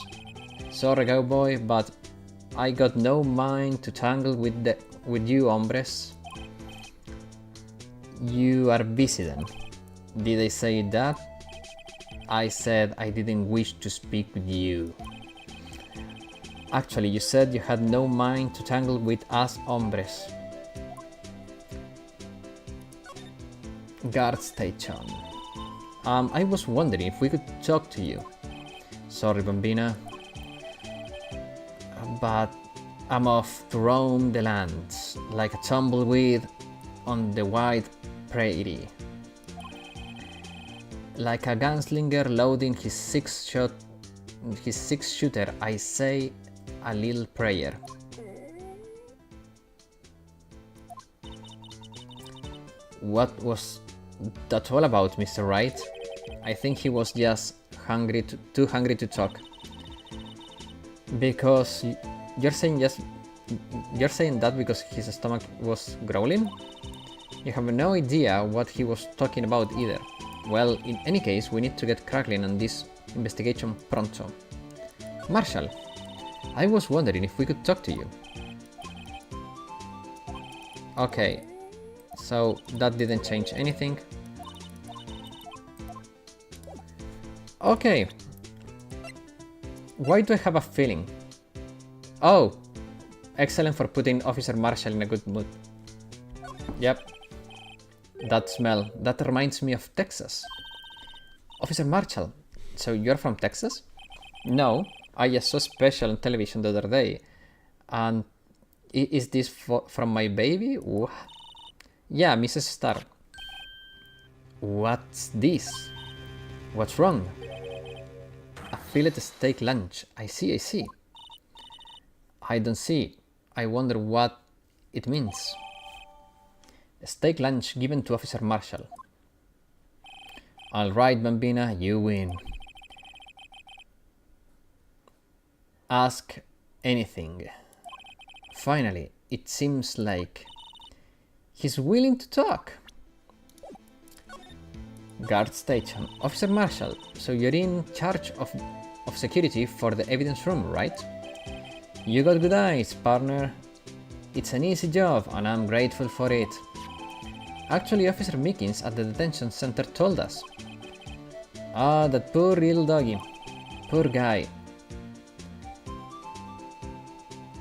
[SPEAKER 1] Sorry, cowboy, but I got no mind to tangle with you hombres. You are busy then. Did I say that? I said I didn't wish to speak with you. Actually, you said you had no mind to tangle with us hombres. Guard station. I was wondering if we could talk to you. Sorry, Bambina, but I'm off to roam the lands like a tumbleweed on the wide prairie. Like a gunslinger loading his six-shooter, I say a little prayer. What was that all about, Mr. Wright? I think he was just too hungry to talk. Because you're saying that because his stomach was growling? You have no idea what he was talking about either. Well, in any case, we need to get crackling on this investigation pronto. Marshall, I was wondering if we could talk to you. Okay, so that didn't change anything. Okay. Why do I have a feeling? Oh, excellent for putting Officer Marshall in a good mood. Yep. That smell, that reminds me of Texas. Officer Marshall, so you're from Texas? No, I just saw special on television the other day. And is this from my baby? What? Yeah, Mrs. Starr. What's this? What's wrong? A fillet steak lunch. I see. I don't see. I wonder what it means. A steak lunch given to Officer Marshall. Alright, Bambina, you win. Ask anything. Finally, it seems like He's willing to talk. Guard station. Officer Marshall, so you're in charge of security for the evidence room, right? You got good eyes, partner. It's an easy job, and I'm grateful for it. Actually, Officer Meekins at the detention center told us. Ah, that poor little doggy. Poor guy.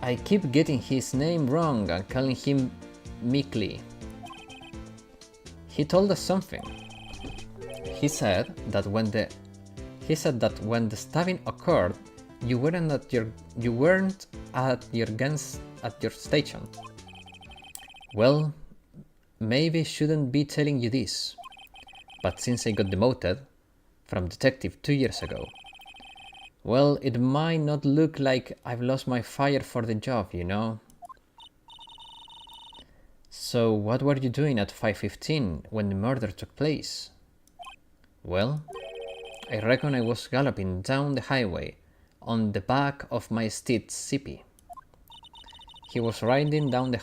[SPEAKER 1] I keep getting his name wrong and calling him Meekly. He told us something. He said that when the stabbing occurred, you weren't at your station. Well, maybe I shouldn't be telling you this, but since I got demoted from detective 2 years ago, well, it might not look like I've lost my fire for the job, you know? So what were you doing at 5:15 when the murder took place? Well, I reckon I was galloping down the highway on the back of my steed Zippy. He was riding down the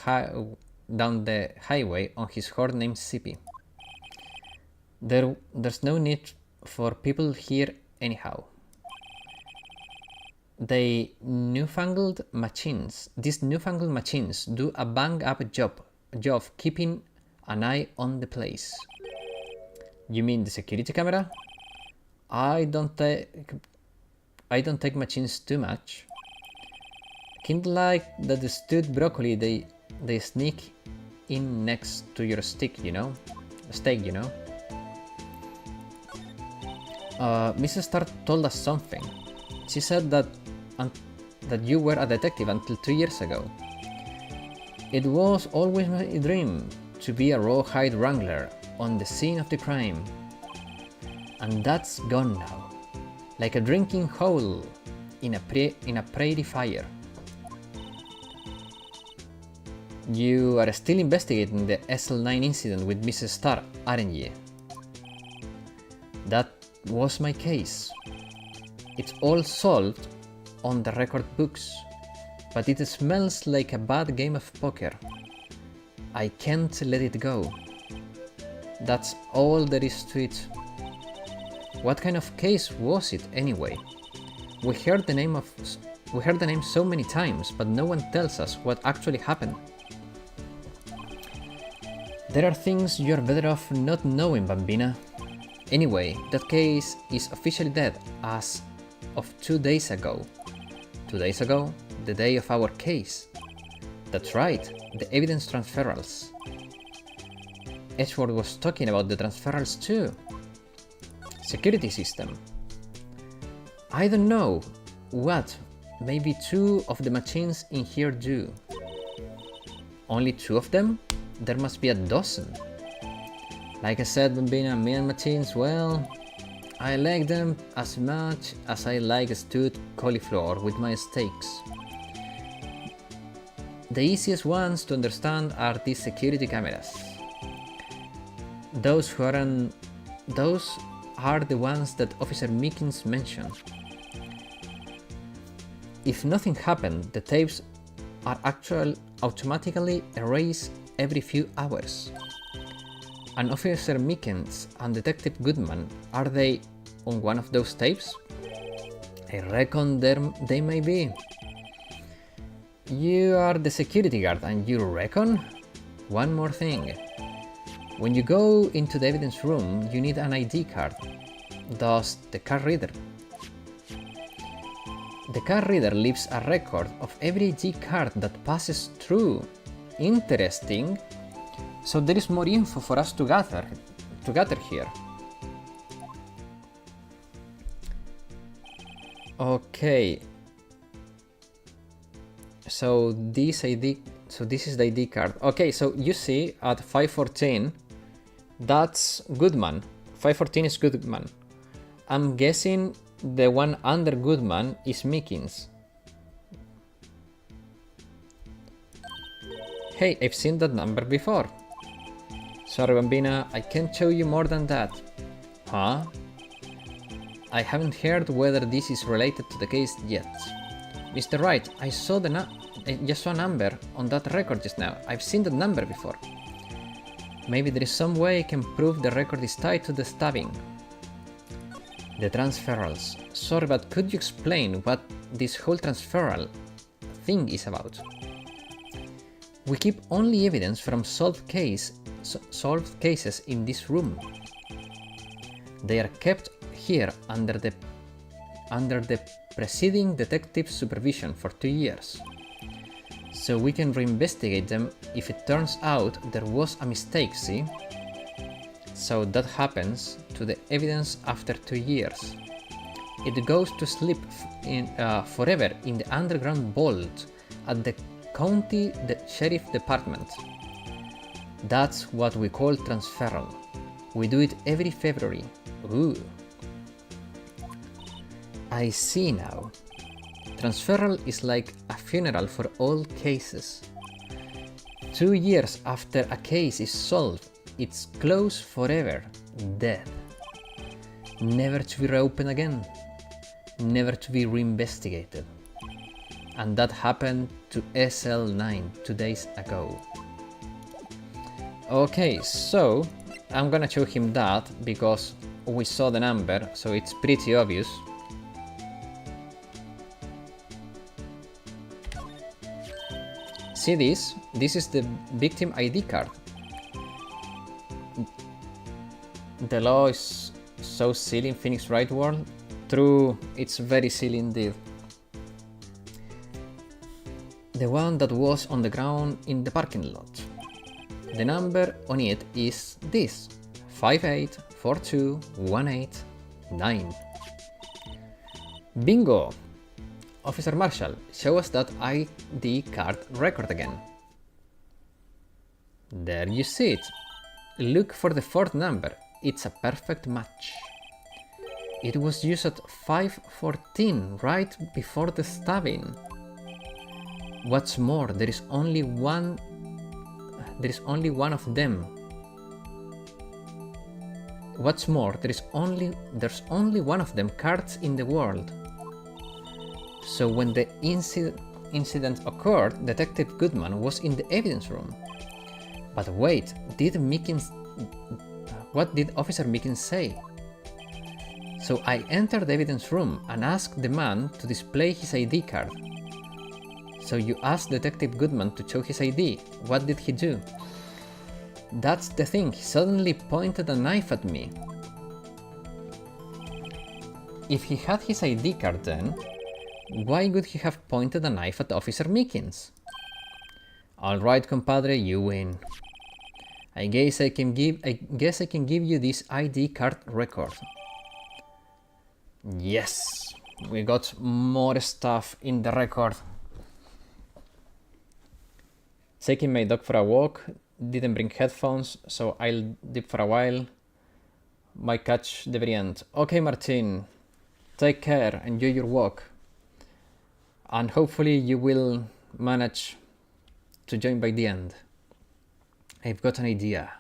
[SPEAKER 1] highway on his horse named Zippy. There's no need for people here anyhow. These newfangled machines do a bang-up job keeping an eye on the place. You mean the security camera? I don't take machines too much. Kind like that the stewed broccoli they sneak in next to your steak, you know? Mrs. Starr told us something. She said that you were a detective until 2 years ago. It was always my dream to be a rawhide wrangler on the scene of the crime. And that's gone now, like a drinking hole in a prairie fire. You are still investigating the SL9 incident with Mrs. Starr, aren't you? That was my case. It's all solved on the record books, but it smells like a bad game of poker. I can't let it go. That's all there is to it. What kind of case was it anyway? We heard the name so many times, but no one tells us what actually happened. There are things you're better off not knowing, Bambina. Anyway, that case is officially dead as of 2 days ago. 2 days ago? The day of our case. That's right, the evidence transferals. Edgeworth was talking about the transferals too. Security system. I don't know what, maybe 2 of the machines in here do. Only 2 of them? There must be a dozen. Like I said, Bambina, me and machines, well, I like them as much as I like stewed cauliflower with my steaks. The easiest ones to understand are these security cameras. Those are the ones that Officer Meekins mentioned. If nothing happened, the tapes are automatically erased every few hours. And Officer Meekins and Detective Goodman, are they on one of those tapes? I reckon they may be. You are the security guard and you reckon? One more thing. When you go into the evidence room, you need an ID card. Does the card reader? The card reader leaves a record of every ID card that passes through. Interesting. So there is more info for us to gather here. Okay. So this is the ID card. Okay, so you see at 514, that's Goodman. 514 is Goodman. I'm guessing the one under Goodman is Meekins. Hey, I've seen that number before. Sorry, Bambina, I can't show you more than that. Huh? I haven't heard whether this is related to the case yet. Mr. Wright, I just saw a number on that record just now. I've seen that number before. Maybe there is some way I can prove the record is tied to the stabbing. The transferals. Sorry, but could you explain what this whole transferal thing is about? We keep only evidence from solved cases in this room. They are kept here under the preceding detective's supervision for 2 years. So we can reinvestigate them if it turns out there was a mistake, see? So that happens to the evidence after 2 years. It goes to sleep forever in the underground vault at the county sheriff department. That's what we call transferal. We do it every February. Ooh. I see now. Transferal is like a funeral for all cases. 2 years after a case is solved, it's closed forever, dead. Never to be reopened again. Never to be reinvestigated. And that happened to SL9 2 days ago. Okay, so I'm gonna show him that because we saw the number, so it's pretty obvious. See this? This is the victim ID card. The law is so silly in Phoenix Wright world. True, it's very silly indeed. The one that was on the ground in the parking lot. The number on it is this: 5842189. Bingo! Officer Marshall, show us that ID card record again. There you see it. Look for the 4th number. It's a perfect match. It was used at 5:14, right before the stabbing. What's more, there is only one of them. What's more, there's only one of them cards in the world. So when the incident occurred, Detective Goodman was in the evidence room. But wait, what did Officer Meekins say? So I entered the evidence room and asked the man to display his ID card. So you asked Detective Goodman to show his ID. What did he do? That's the thing, he suddenly pointed a knife at me. If he had his ID card then, why would he have pointed a knife at Officer Meekins? Alright, compadre, you win. I guess I can give you this ID card record. Yes, we got more stuff in the record. Taking my dog for a walk, didn't bring headphones, so I'll dip for a while. Might catch the very end. Okay, Martin, take care, enjoy your walk. And hopefully you will manage to join by the end. I've got an idea.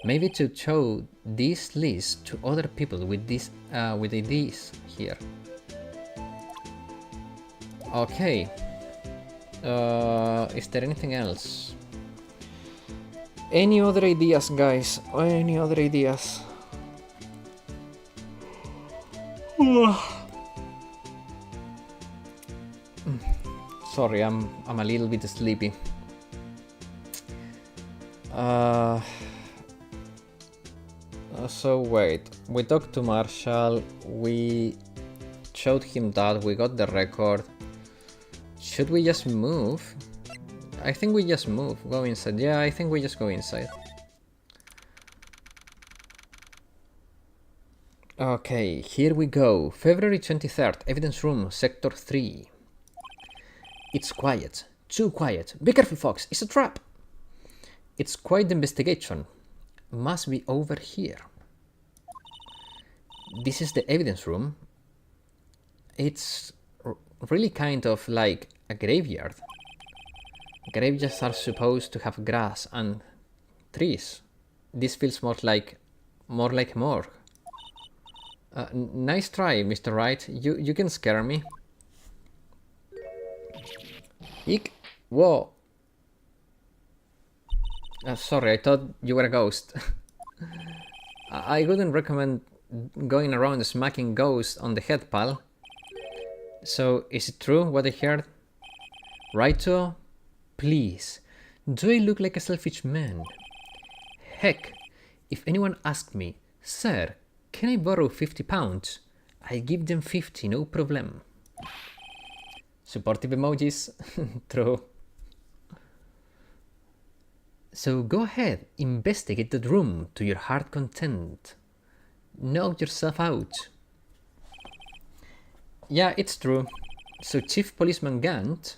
[SPEAKER 1] Maybe to show this list to other people with IDs here. Okay. Is there anything else? Any other ideas, guys? Any other ideas? Sorry, I'm a little bit sleepy. So wait, we talked to Marshall, we showed him that we got the record. Should we just move? I think we just move, go inside. Yeah, I think we just go inside. Okay, here we go. February 23rd, evidence room, sector 3. It's quiet, too quiet. Be careful, Fox, it's a trap. It's quite the investigation. Must be over here. This is the evidence room. It's really kind of like a graveyard. Graveyards are supposed to have grass and trees. This feels more like morgue. Nice try, Mr. Wright. You can scare me. Eek. Whoa. Sorry, I thought you were a ghost. I wouldn't recommend going around smacking ghosts on the head, pal. So, is it true what I heard? Righto? Please, do I look like a selfish man? Heck, if anyone asked me, Sir, can I borrow £50? I give them 50, no problem. Supportive emojis? True. So go ahead, investigate that room to your heart content. Knock yourself out. Yeah, it's true. So Chief Policeman Gant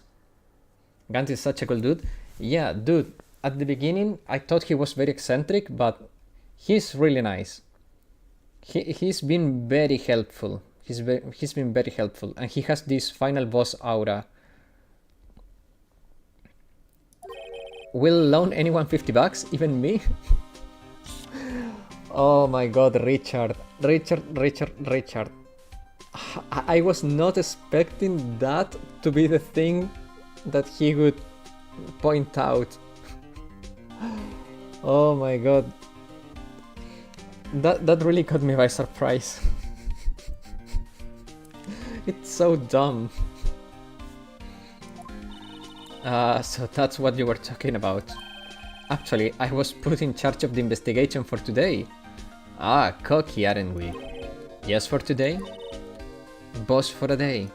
[SPEAKER 1] is such a cool dude. Yeah, dude, at the beginning I thought he was very eccentric, but he's really nice. He's been very helpful. He's been very helpful, and he has this final boss aura. Will loan anyone $50? Even me? Oh my god, Richard. I was not expecting that to be the thing that he would point out. Oh my god. That really caught me by surprise. It's so dumb. So that's what you were talking about. Actually, I was put in charge of the investigation for today. Ah, cocky, aren't we? Yes for today? Boss for a day.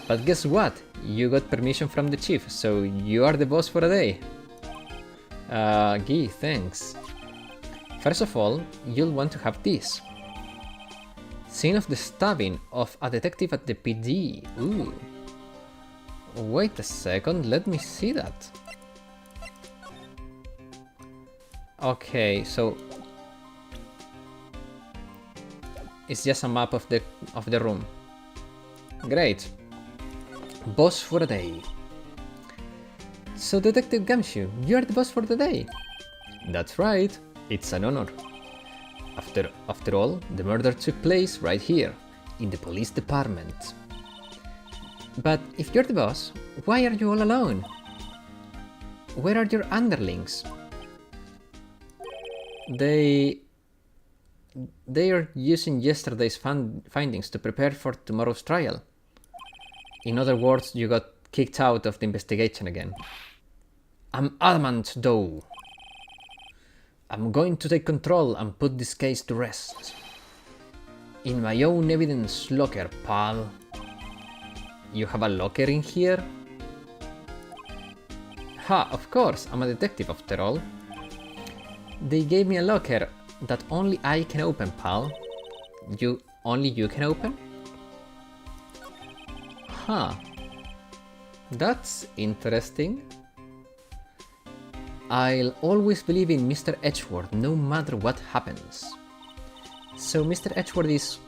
[SPEAKER 1] But guess what? You got permission from the chief, so you are the boss for a day. Gee, thanks. First of all, you'll want to have this. Scene of the stabbing of a detective at the PD. Ooh. Wait a second, let me see that. Okay, so it's just a map of the room. Great. Boss for a day. So Detective Gumshoe, you're the boss for the day. That's right, it's an honor. After all, the murder took place right here, in the police department. But if you're the boss, why are you all alone? Where are your underlings? They are using yesterday's findings to prepare for tomorrow's trial. In other words, you got kicked out of the investigation again. I'm adamant, though. I'm going to take control and put this case to rest. In my own evidence locker, pal. You have a locker in here? Ha, of course, I'm a detective after all. They gave me a locker that only I can open, pal. Only you can open? Huh. That's interesting. I'll always believe in Mr. Edgeworth, no matter what happens. So Mr. Edgeworth is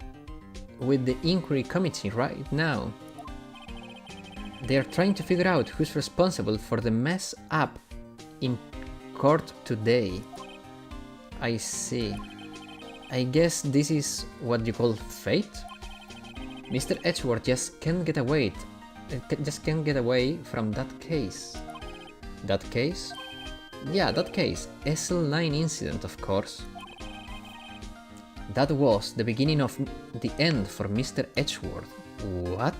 [SPEAKER 1] with the inquiry committee right now. They are trying to figure out who's responsible for the mess up in court today. I see. I guess this is what you call fate? Mr. Edgeworth just can't get away from that case. That case? Yeah, that case. SL9 incident, of course. That was the beginning of the end for Mr. Edgeworth. What?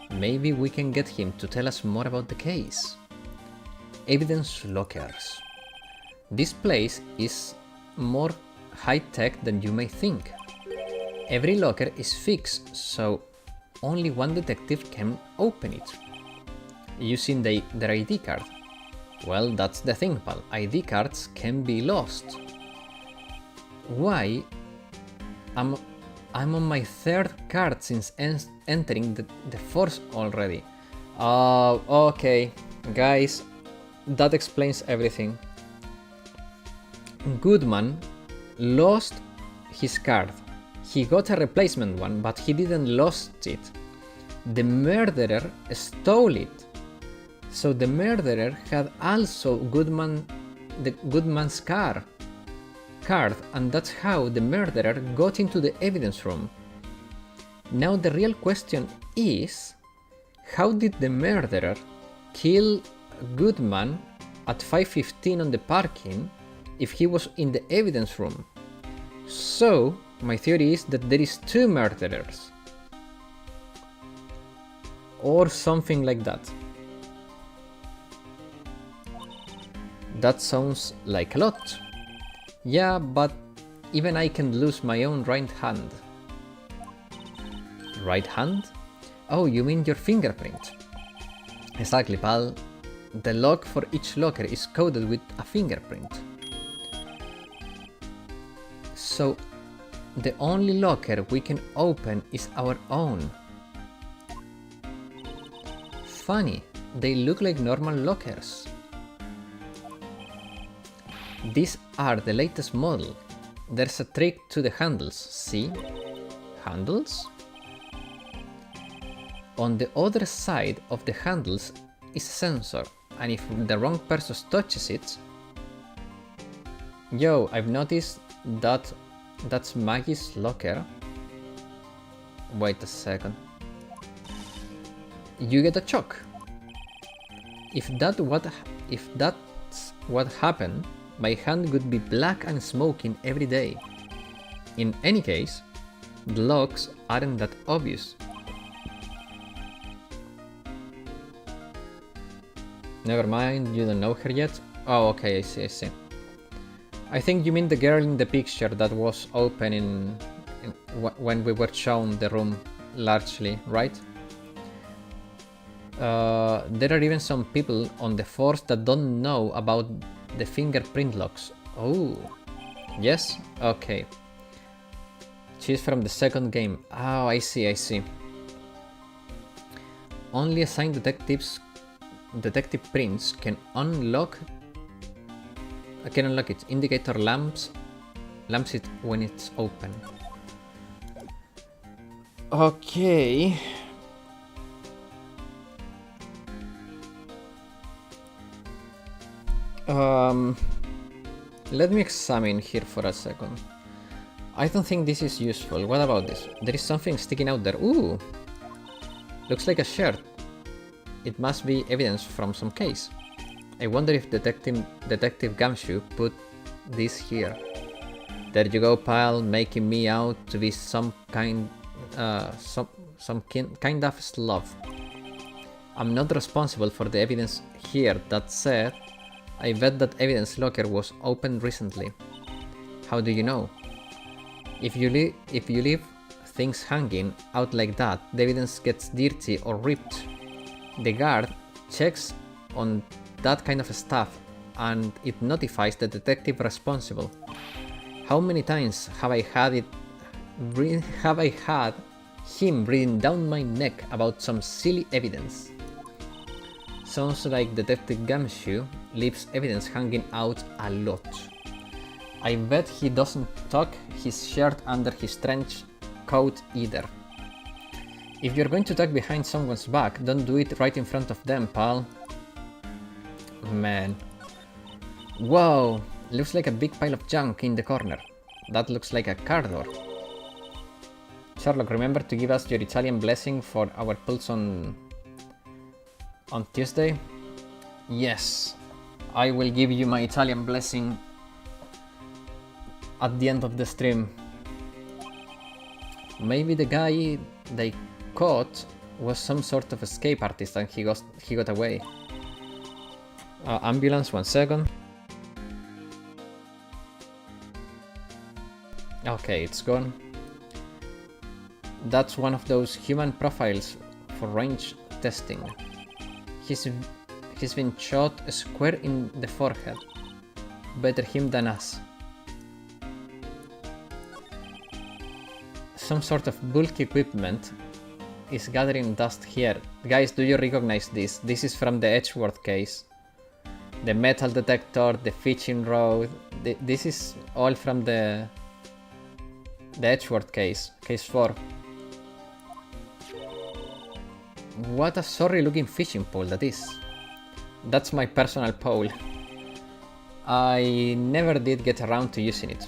[SPEAKER 1] Maybe we can get him to tell us more about the case. Evidence lockers. This place is more high-tech than you may think. Every locker is fixed, so only one detective can open it. Using their ID card. Well, that's the thing, pal. ID cards can be lost. Why? I'm on my third card since entering the force already. Okay. Guys, that explains everything. Goodman lost his card. He got a replacement one, but he didn't lost it. The murderer stole it. So the murderer had also Goodman's card, and that's how the murderer got into the evidence room. Now the real question is, how did the murderer kill Goodman at 5:15 on the parking if he was in the evidence room. So, my theory is that there is 2 murderers. Or something like that. That sounds like a lot. Yeah, but even I can lose my own right hand. Right hand? Oh, you mean your fingerprint? Exactly, pal. The lock for each locker is coded with a fingerprint. So, the only locker we can open is our own. Funny, they look like normal lockers. These are the latest model. There's a trick to the handles, see? Handles? On the other side of the handles is a sensor, and if the wrong person touches it... Yo, I've noticed that that's Maggie's locker. Wait a second. You get a shock. If that's what happened, my hand would be black and smoking every day. In any case, the locks aren't that obvious. Never mind, you don't know her yet? Oh, okay, I see. I think you mean the girl in the picture that was open when we were shown the room largely, right? There are even some people on the force that don't know about the fingerprint locks. Oh, yes? Okay. She's from the second game. Oh, I see. Only assigned detective prints can unlock it. Indicator lamps it when it's open. Okay. Let me examine here for a second. I don't think this is useful. What about this? There is something sticking out there. Ooh! Looks like a shirt. It must be evidence from some case. I wonder if Detective Gumshoe put this here. There you go, pal, making me out to be some kind of slob. I'm not responsible for the evidence here. That said, I bet that evidence locker was opened recently. How do you know? If you leave things hanging out like that, the evidence gets dirty or ripped. The guard checks on that kind of stuff and it notifies the detective responsible. How many times have I had him breathing down my neck about some silly evidence? Sounds like Detective Gumshoe leaves evidence hanging out a lot. I bet he doesn't tuck his shirt under his trench coat either. If you're going to tuck behind someone's back, don't do it right in front of them, pal. Man. Whoa! Looks like a big pile of junk in the corner. That looks like a car door. Sherlock, remember to give us your Italian blessing for our pulse on Tuesday? Yes, I will give you my Italian blessing at the end of the stream. Maybe the guy they caught was some sort of escape artist and he got away. Ambulance, 1 second. Okay, it's gone. That's one of those human profiles for range testing. He's been shot square in the forehead. Better him than us. Some sort of bulky equipment is gathering dust here. Guys, do you recognize this? This is from the Edgeworth case. The metal detector, the fishing rod. This is all from the Edgeworth case. Case 4. What a sorry looking fishing pole that is. That's my personal pole. I never did get around to using it.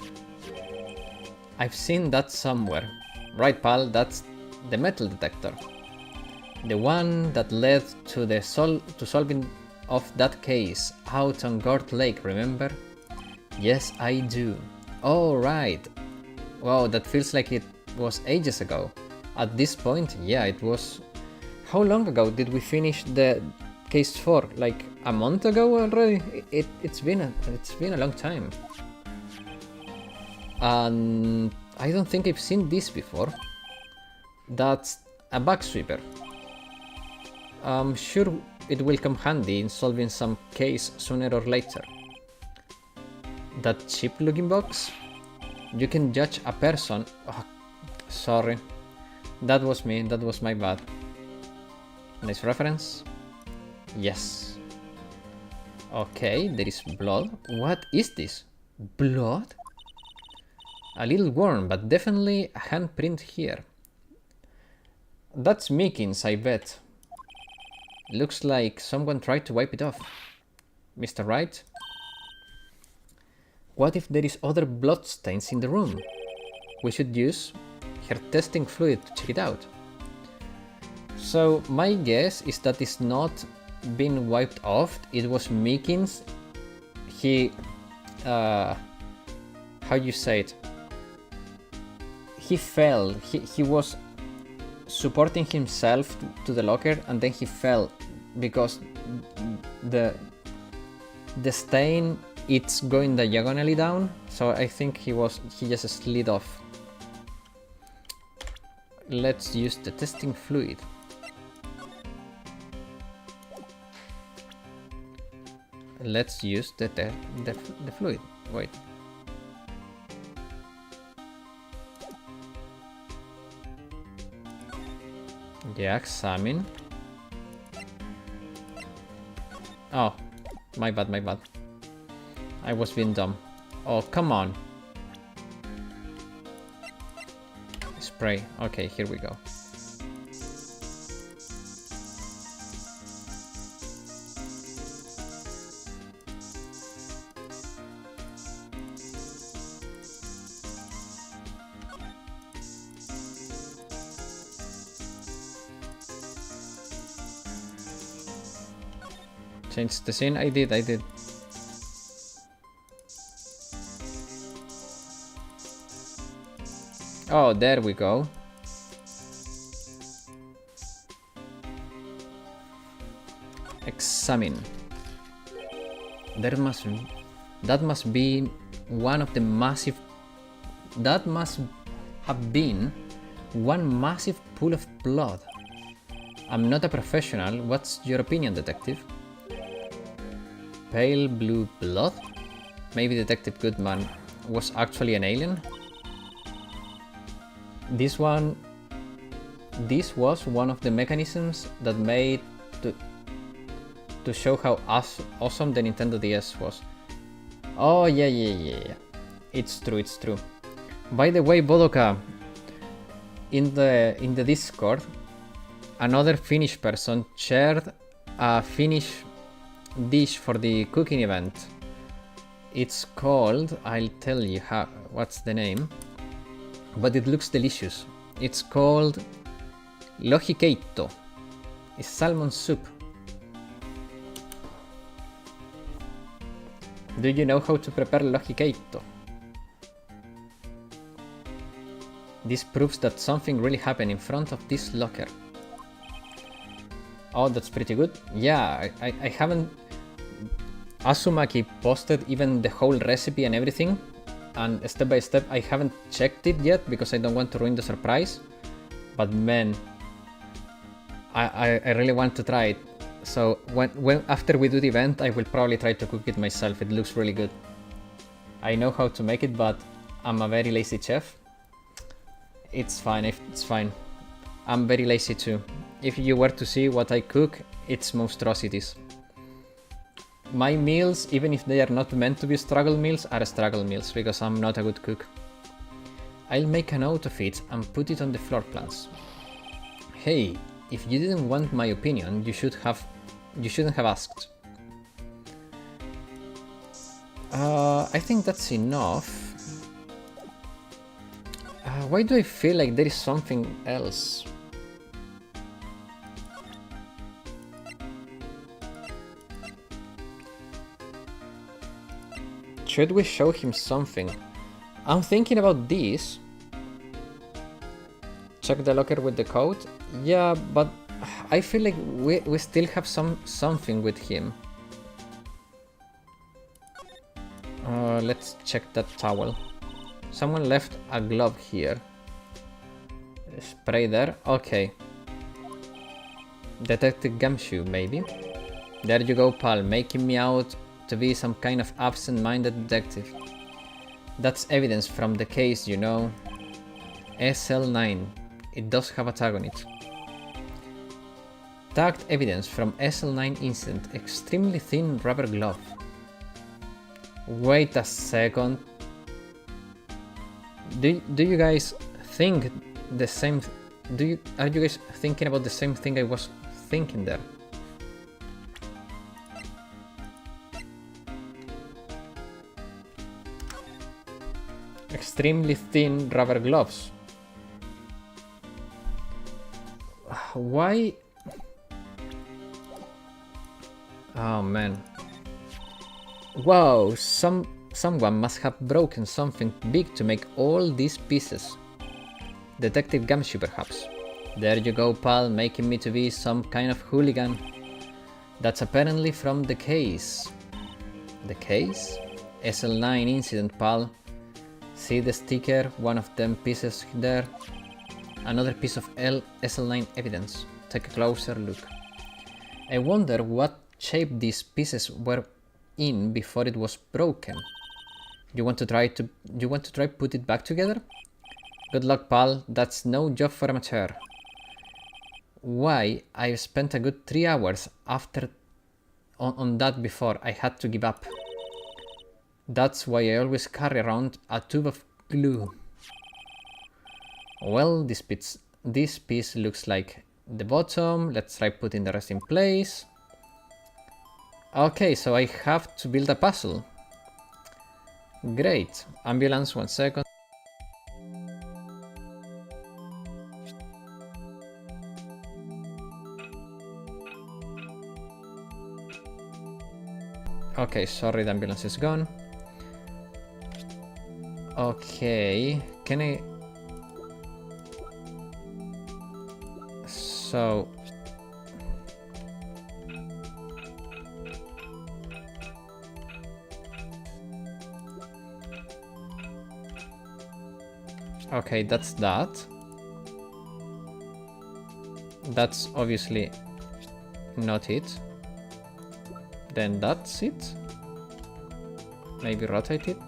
[SPEAKER 1] I've seen that somewhere. Right, pal, that's the metal detector. The one that led to solving of that case out on Gort Lake, remember? Yes, I do. Oh, right. Wow, that feels like it was ages ago. At this point, yeah, it was... How long ago did we finish the case 4? Like a month ago already? It's been a long time. And I don't think I've seen this before. That's a bug sweeper. I'm sure it will come handy in solving some case sooner or later. That cheap looking box? You can judge a person... Oh, sorry. That was me, that was my bad. Nice reference. Yes. Okay, there is blood. What is this? Blood? A little worn, but definitely a handprint here. That's Meekins, I bet. Looks like someone tried to wipe it off. Mr. Wright? What if there is other bloodstains in the room? We should use her testing fluid to check it out. So my guess is that it's not been wiped off. It was Meekins. He... how you say it? He fell. He was supporting himself to the locker and then he fell because the stain, it's going diagonally down, so I think he just slid off. Let's use the testing fluid. Let's use the fluid. Wait. Yeah, examine. Oh, my bad, my bad. I was being dumb. Oh, come on. Spray. Okay, here we go. Change the scene. I did. Oh, there we go. Examine. That must be one of the massive... That must have been one massive pool of blood. I'm not a professional. What's your opinion, detective? Pale blue blood? Maybe Detective Goodman was actually an alien? This was one of the mechanisms that made to show how awesome the Nintendo DS was. Oh yeah. It's true. By the way, Bodoka, in the Discord, another Finnish person shared a Finnish dish for the cooking event. It's called, I'll tell you what's the name, but it looks delicious. It's called lohikeitto. It's salmon soup. Do you know how to prepare lohikeitto? This proves that something really happened in front of this locker. Oh, that's pretty good. Yeah, I haven't... Azumaki posted even the whole recipe and everything, and step by step I haven't checked it yet because I don't want to ruin the surprise, but man, I really want to try it. So when after we do the event, I will probably try to cook it myself. It looks really good. I know how to make it, but I'm a very lazy chef. It's fine. It's fine. I'm very lazy too. If you were to see what I cook, it's monstrosities. My meals, even if they are not meant to be struggle meals, are struggle meals because I'm not a good cook. I'll make a note of it and put it on the floor plans. Hey, if you didn't want my opinion, you shouldn't have asked. I think that's enough. Why do I feel like there is something else? Should we show him something? I'm thinking about this. Check the locker with the code? Yeah, but I feel like we still have something with him. Let's check that towel. Someone left a glove here. Spray there? Okay. Detective Gumshoe, maybe? There you go, pal, making me out to be some kind of absent-minded detective. That's evidence from the case, you know. SL9. It does have a tag on it. Tagged evidence from SL9 incident. Extremely thin rubber glove. Wait a second. Do you guys think the same? Are you guys thinking about the same thing I was thinking there? Extremely thin rubber gloves. Why? Oh man. Wow, someone must have broken something big to make all these pieces. Detective Gumshoe, perhaps. There you go, pal, making me to be some kind of hooligan. That's apparently from the case. The case? SL9 incident, pal. See the sticker, one of them pieces there. Another piece of SL9 evidence. Take a closer look. I wonder what shape these pieces were in before it was broken. You want to try put it back together? Good luck, pal. That's no job for amateur. Why? I've spent a good 3 hours on that before I had to give up. That's why I always carry around a tube of glue. Well, this piece looks like the bottom. Let's try putting the rest in place. Okay, so I have to build a puzzle. Great. Ambulance, 1 second. Okay, sorry, the ambulance is gone. Okay, can I... So... Okay, that's that. That's obviously not it. Then that's it. Maybe rotate it.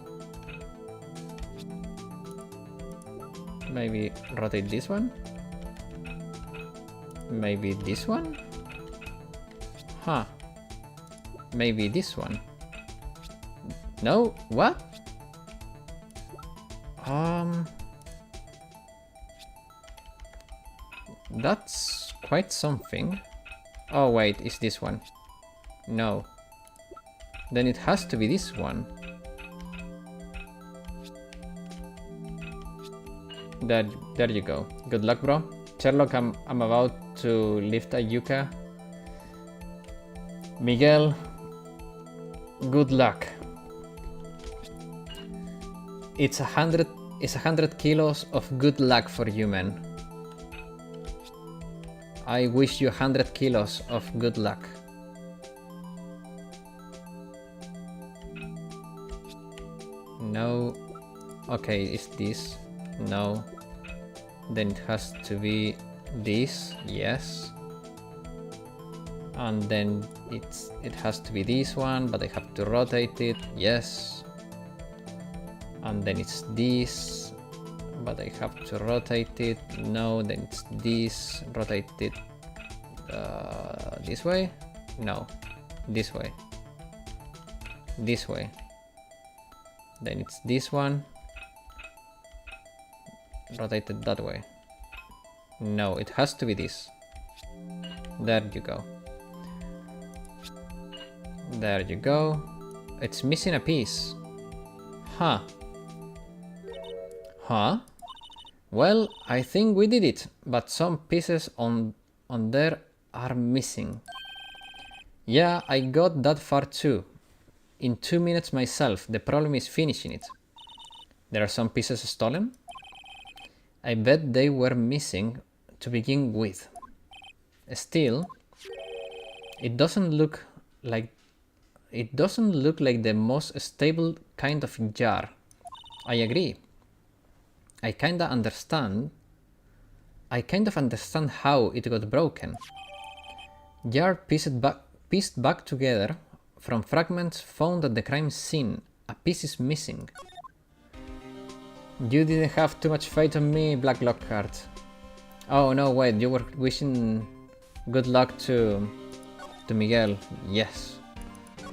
[SPEAKER 1] Maybe rotate this one. Maybe this one. Huh. Maybe this one. No? What? That's quite something. Oh wait, is this one? No. Then it has to be this one. There you go. Good luck, bro. Sherlock, I'm about to lift a yucca. Miguel, good luck. It's 100 kilos of good luck for you, man. I wish you 100 kilos of good luck. No. Okay, is this? No. Then it has to be this, yes. And then it has to be this one, but I have to rotate it, yes. And then it's this, but I have to rotate it, no. Then it's this, rotate it this way, no, this way, this way. Then it's this one, rotated that way. No, it has to be this. There you go. There you go. It's missing a piece. Huh. Huh? Well, I think we did it, but some pieces on there are missing. Yeah, I got that far too. in 2 minutes myself. The problem is finishing it. There are some pieces stolen. I bet they were missing to begin with. Still, it doesn't look like the most stable kind of jar. I agree. I kind of understand how it got broken. Jar pieced back together from fragments found at the crime scene. A piece is missing. You didn't have too much faith on me, Black Lockhart. Oh no, wait, you were wishing good luck to Miguel. Yes.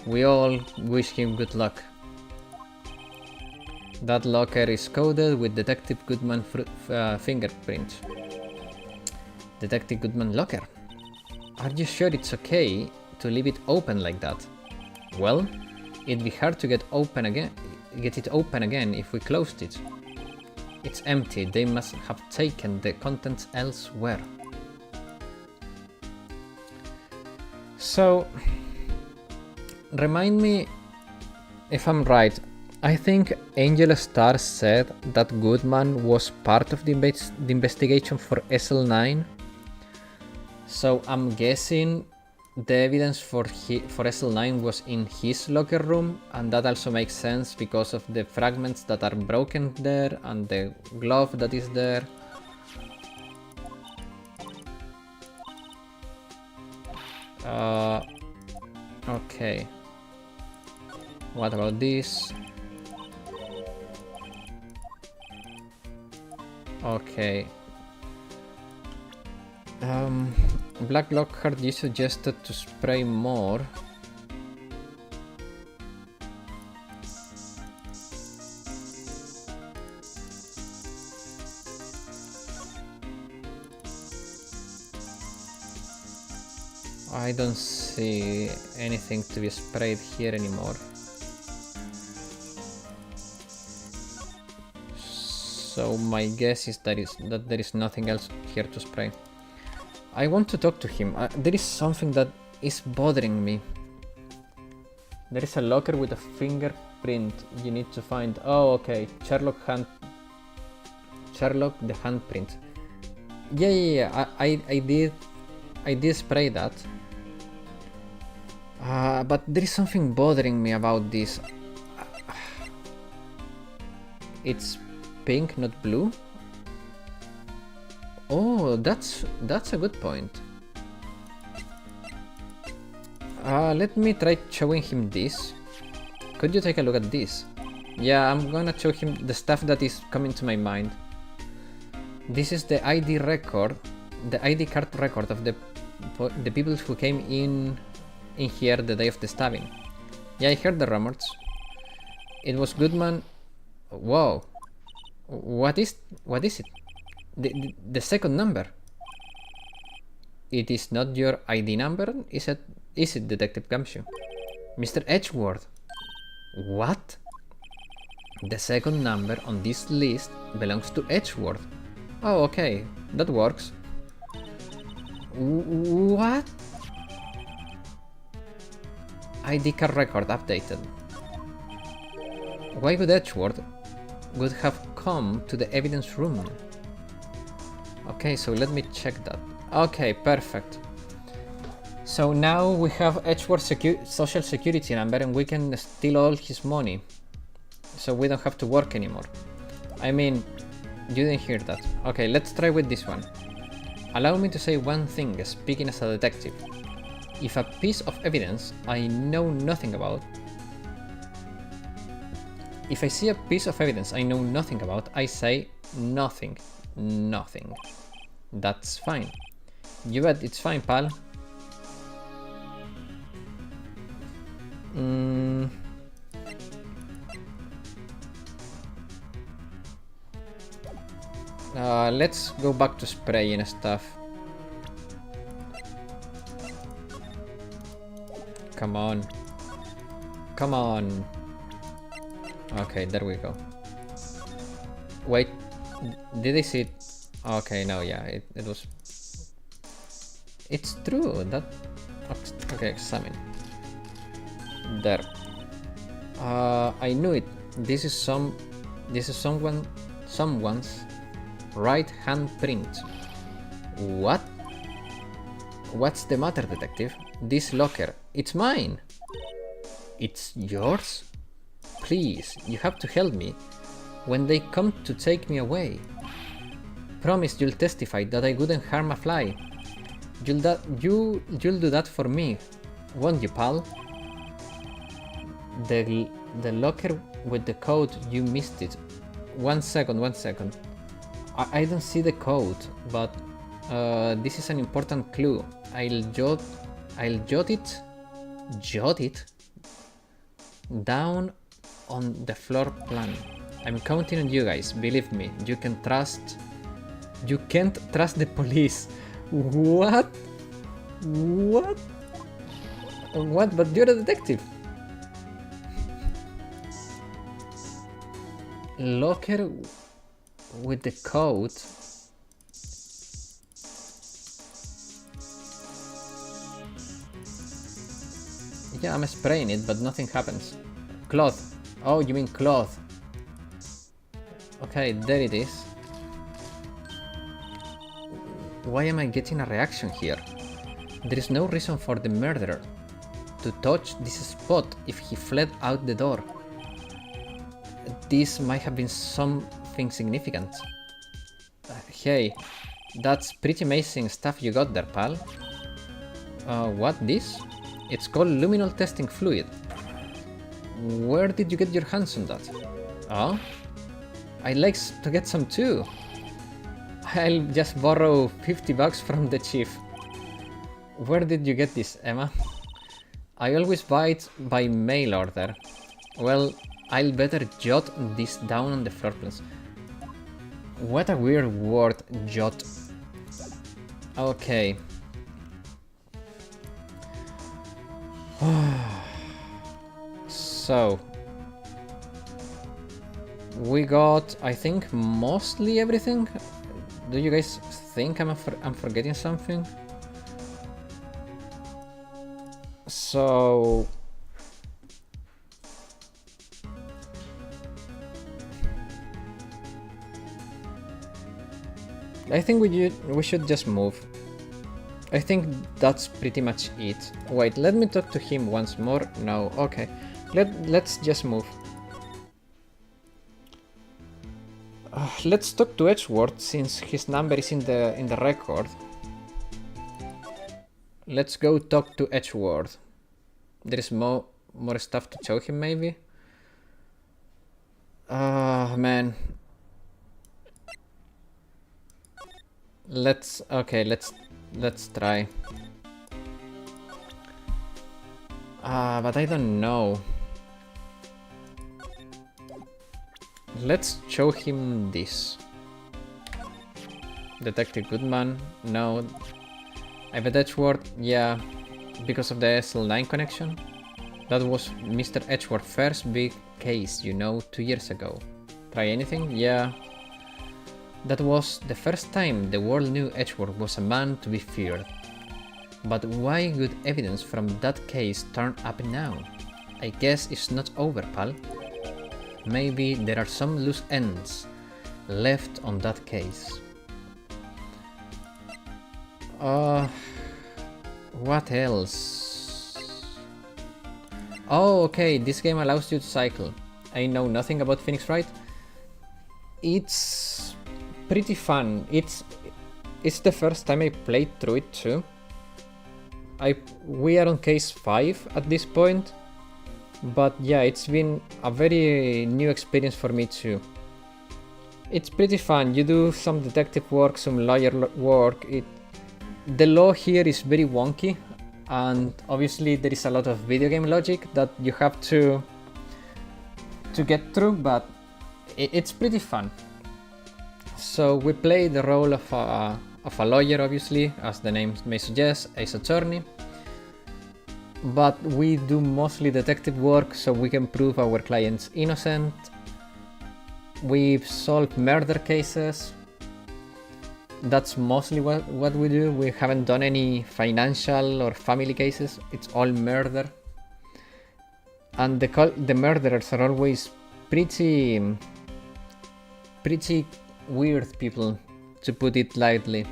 [SPEAKER 1] We all wish him good luck. That locker is coded with Detective Goodman fingerprint. Detective Goodman locker? Are you sure it's okay to leave it open like that? Well, it'd be hard to get it open again if we closed it. It's empty. They must have taken the contents elsewhere. So, remind me if I'm right. I think Angel Star said that Goodman was part of the investigation for SL9. So I'm guessing the evidence for SL9 was in his locker room, and that also makes sense because of the fragments that are broken there and the glove that is there. Okay. What about this? Okay. Black Lockhart, you suggested to spray more. I don't see anything to be sprayed here anymore. So my guess is that there is nothing else here to spray. I want to talk to him. There is something that is bothering me. There is a locker with a fingerprint you need to find. Oh, okay. Sherlock the handprint. Yeah. I did spray that. But there is something bothering me about this. It's pink, not blue. Oh, that's a good point. Let me try showing him this. Could you take a look at this? Yeah, I'm gonna show him the stuff that is coming to my mind. This is the ID record, the ID card record of the people who came in here the day of the stabbing. Yeah, I heard the rumors. It was Goodman. Whoa. What is it? The second number. It is not your ID number, is it? Is it, Detective Gumshoe? Mr. Edgeworth. What? The second number on this list belongs to Edgeworth. Oh, okay, that works. What? ID card record updated. Why would Edgeworth would have come to the evidence room? Okay, so let me check that. Okay, perfect. So now we have Edgeworth's social security number and we can steal all his money. So we don't have to work anymore. I mean, you didn't hear that. Okay, let's try with this one. Allow me to say one thing, speaking as a detective. If a piece of evidence I know nothing about, if I see a piece of evidence I know nothing about, I say nothing. Nothing. That's fine. You bet it's fine, pal. Let's go back to spraying stuff. Come on. Come on. Okay, there we go. Wait, did I see it? Okay, no, yeah, it was... It's true, that... Okay, examine. There. I knew it. This is someone's right hand print. What? What's the matter, detective? This locker, it's mine. It's yours? Please, you have to help me when they come to take me away. Promise you'll testify that I wouldn't harm a fly. You'll do that for me, won't you, pal? The locker with the code, you missed it. One second. I don't see the code, but this is an important clue. I'll jot it down on the floor plan. I'm counting on you guys, believe me. You can't trust the police. What? But you're a detective. Locker with the code. Yeah, I'm spraying it, but nothing happens. Cloth. Oh, you mean cloth. Okay, there it is. Why am I getting a reaction here? There is no reason for the murderer to touch this spot if he fled out the door. This might have been something significant. Hey, that's pretty amazing stuff you got there, pal. What this? It's called luminol testing fluid. Where did you get your hands on that? Oh? I'd like to get some too. I'll just borrow $50 from the chief. Where did you get this, Emma? I always buy it by mail order. Well, I'll better jot this down on the floor plans. What a weird word, jot. Okay. So we got, I think, mostly everything. Do you guys think I'm forgetting something? So I think we should just move. I think that's pretty much it. Wait, let me talk to him once more. No, okay. Let's just move. Let's talk to Edgeworth since his number is in the record. Let's go talk to Edgeworth. There is more stuff to show him, maybe. Man. Let's try. But I don't know. Let's show him this. Detective Goodman, no. I bet Edgeworth, yeah, because of the SL9 connection. That was Mr. Edgeworth's first big case, you know, 2 years ago. Try anything? Yeah. That was the first time the world knew Edgeworth was a man to be feared. But why would evidence from that case turn up now? I guess it's not over, pal. Maybe there are some loose ends left on that case. What else? Oh, okay, this game allows you to cycle. I know nothing about Phoenix Wright. It's pretty fun. It's the first time I played through it too. We are on case 5 at this point. But yeah, it's been a very new experience for me too. It's pretty fun. You do some detective work, some lawyer work. The law here is very wonky, and obviously there is a lot of video game logic that you have to get through, but it's pretty fun. So we play the role of a lawyer, obviously, as the name may suggest, ace attorney. But we do mostly detective work so we can prove our client's innocent. We've solved murder cases. That's mostly what we do. We haven't done any financial or family cases. It's all murder. And the murderers are always pretty weird people, to put it lightly.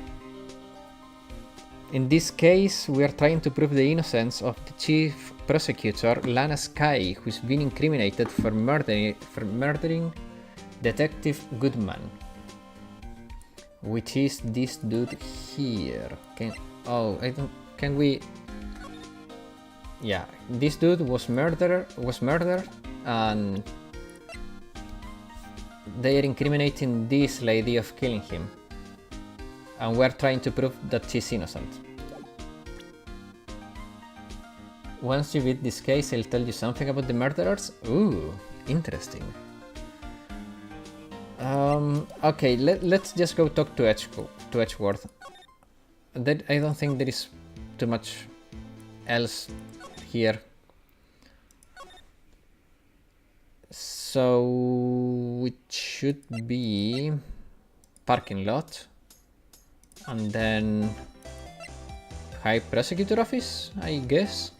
[SPEAKER 1] In this case, we are trying to prove the innocence of the chief prosecutor, Lana Sky, who's been incriminated for murdering Detective Goodman, which is this dude here. Can we? Yeah, this dude was murdered, and they are incriminating this lady of killing him, and we're trying to prove that she's innocent. Once you beat this case, I'll tell you something about the murderers. Ooh, interesting. Okay, let's just go talk to Edgeworth. I don't think there is too much else here. So it should be parking lot, and then High Prosecutor Office, I guess.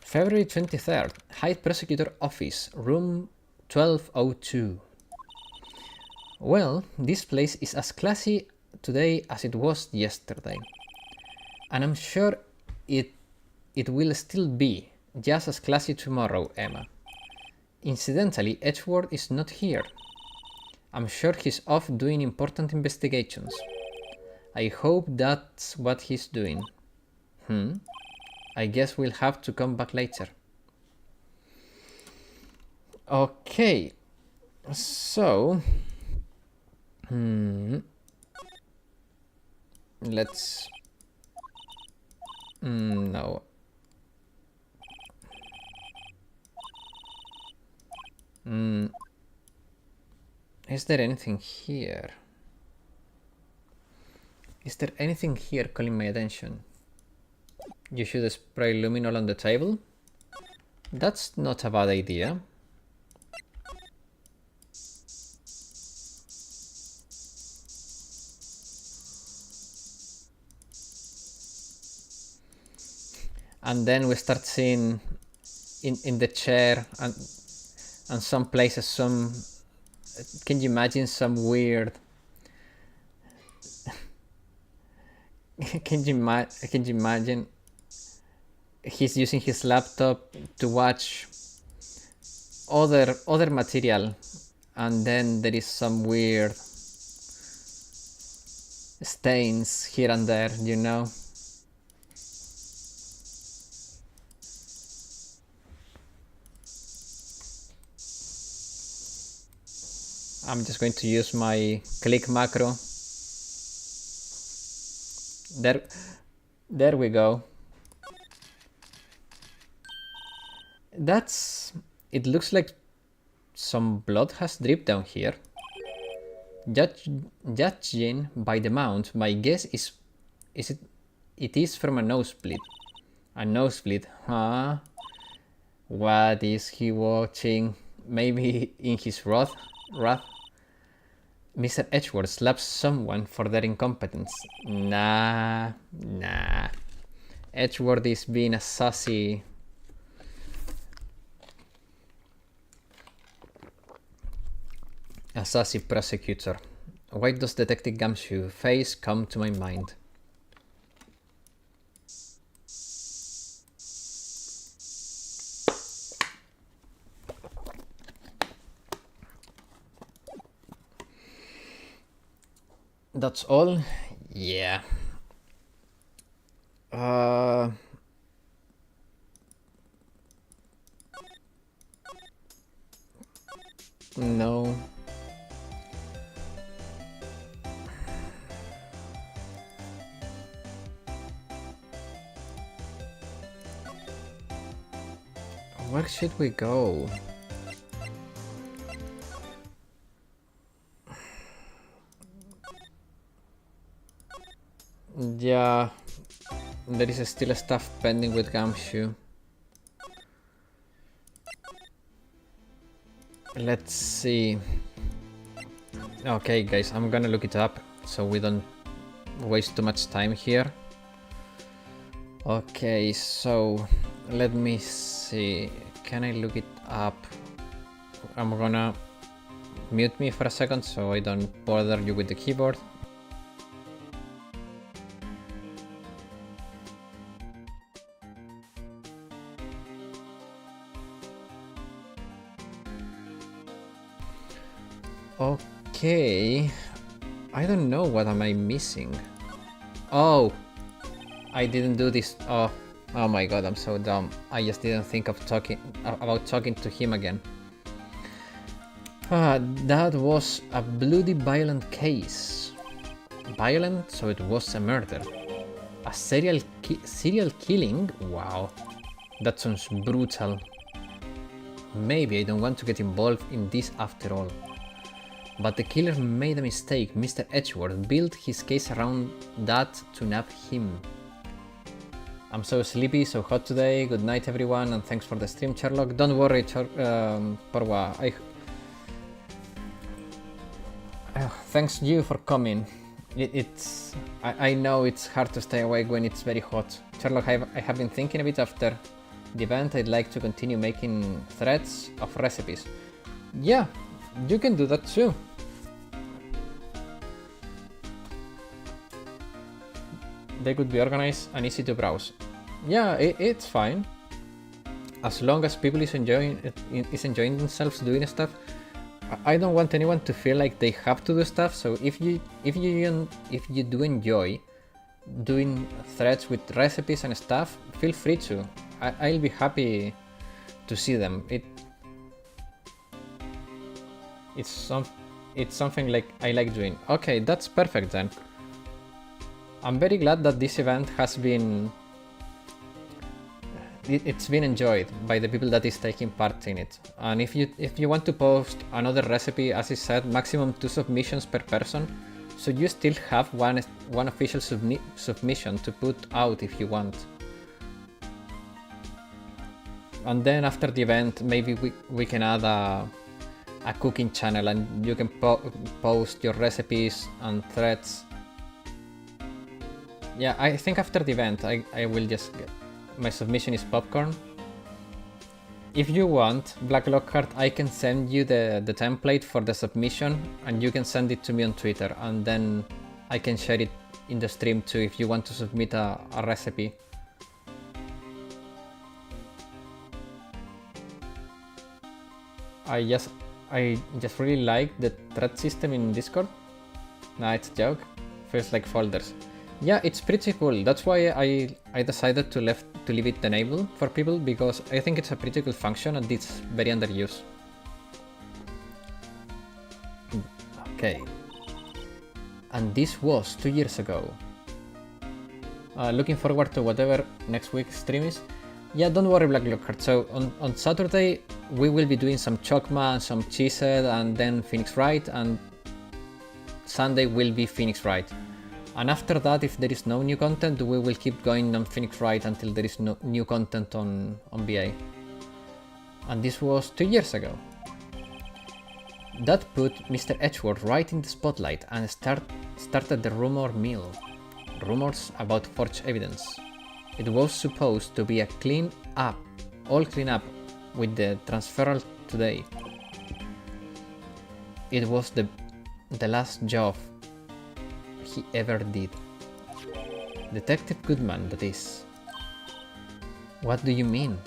[SPEAKER 1] February 23rd, High Prosecutor Office, room 1202. Well, this place is as classy today as it was yesterday, and I'm sure it will still be just as classy tomorrow, Emma. Incidentally, Edgeworth is not here. I'm sure he's off doing important investigations. I hope that's what he's doing. I guess we'll have to come back later. Okay, so let's no. Is there anything here? Is there anything here calling my attention? You should spray luminol on the table. That's not a bad idea. And then we start seeing in the chair and some places some. Can you imagine some weird? Can you imagine? He's using his laptop to watch other material, and then there is some weird stains here and there, you know. I'm just going to use my click macro. There we go. It looks like some blood has dripped down here. Judging by the amount, my guess it is from a nosebleed. A nosebleed, huh? What is he watching? Maybe in his wrath? Mr. Edgeworth slaps someone for their incompetence. Nah. Edgeworth is being a sassy prosecutor. Why does Detective Gumshoe face come to my mind? That's all? Yeah. No. Where should we go? Yeah, there is still stuff pending with Gumshoe. Let's see. Okay guys, I'm gonna look it up so we don't waste too much time here. Okay, so Let me see. Can I look it up? I'm gonna mute me for a second so I don't bother you with the keyboard. Okay, I don't know what am I missing. Oh, I didn't do this. Oh my god, I'm so dumb. I just didn't think of about talking to him again. That was a bloody violent case. Violent, so it was a murder. A serial killing? Wow, that sounds brutal. Maybe I don't want to get involved in this after all. But the killer made a mistake. Mr. Edgeworth built his case around that to nab him. I'm so sleepy, so hot today. Good night everyone, and thanks for the stream, Sherlock. Don't worry, Porwa. Thanks you for coming. I know it's hard to stay awake when it's very hot. Sherlock, I have been thinking a bit after the event. I'd like to continue making threads of recipes. Yeah, you can do that too. They could be organized and easy to browse. Yeah, it's fine. As long as people is enjoying themselves doing stuff. I don't want anyone to feel like they have to do stuff. So if you do enjoy doing threads with recipes and stuff, feel free to. I'll be happy to see them. It's something like I like doing. Okay, that's perfect then. I'm very glad that this event has been enjoyed by the people that is taking part in it. And if you want to post another recipe, as I said, maximum 2 submissions per person, so you still have one official submission to put out if you want. And then after the event, maybe we can add a cooking channel and you can post your recipes and threads. Yeah, I think after the event I will just get... My submission is popcorn. If you want, Black Lockhart, I can send you the template for the submission and you can send it to me on Twitter and then I can share it in the stream too if you want to submit a recipe. I just really like the thread system in Discord. Nah, it's a joke. Feels like folders. Yeah, it's pretty cool. That's why I decided to leave it enabled for people, because I think it's a pretty cool function and it's very underused. Okay. And this was 2 years ago. Looking forward to whatever next week's stream is. Yeah, don't worry, Black Lockhart. So on Saturday we will be doing some Chokma and some Cheesed and then Phoenix Wright, and Sunday will be Phoenix Wright. And after that, if there is no new content, we will keep going on Phoenix Wright until there is no new content on BA. And this was 2 years ago. That put Mr. Edgeworth right in the spotlight and started the rumor mill. Rumors about forged evidence. It was supposed to be a all clean up with the transferal today. It was the last job he ever did. Detective Goodman, that is. What do you mean?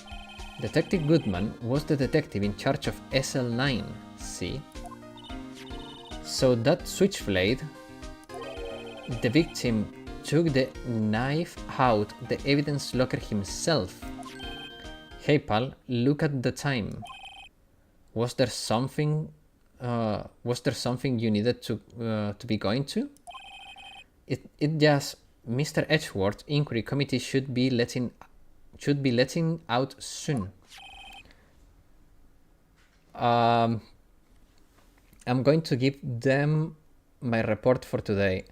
[SPEAKER 1] Detective Goodman was the detective in charge of SL9, see? So that switchblade, the victim took the knife out the evidence locker himself. Hey pal, look at the time. Was there something you needed to be going to? It just Mr. Edgeworth Inquiry Committee should be letting out soon. I'm going to give them my report for today.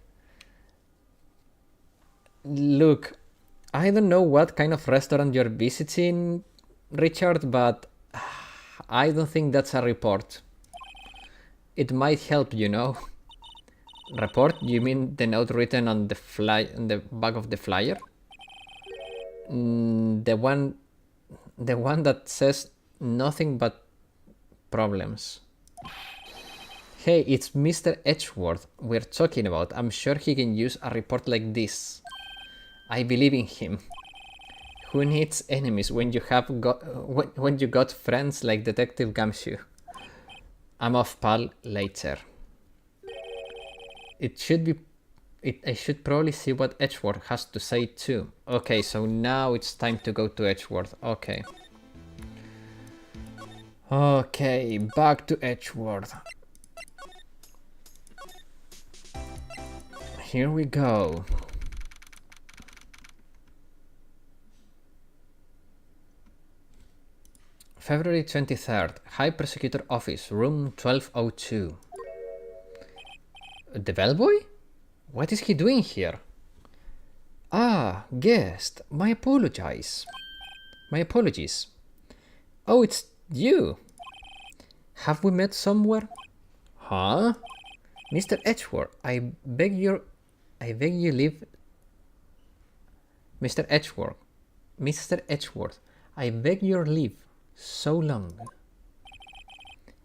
[SPEAKER 1] Look, I don't know what kind of restaurant you're visiting, Richard, but I don't think that's a report. It might help, you know. Report? You mean the note written on the back of the flyer? The one The one that says nothing but problems. Hey, it's Mr. Edgeworth we're talking about. I'm sure he can use a report like this. I believe in him. Who needs enemies when you have when you got friends like Detective Gumshoe? I'm off, pal. Later. I should probably see what Edgeworth has to say too. Okay, so now it's time to go to Edgeworth. Okay. Okay, back to Edgeworth. Here we go. February 23rd, High Prosecutor Office, room 1202. The bellboy? What is he doing here? Ah, guest, my apologies. Oh, it's you. Have we met somewhere? Huh? Mr. Edgeworth, I beg you leave. Mr. Edgeworth, I beg your leave. So long.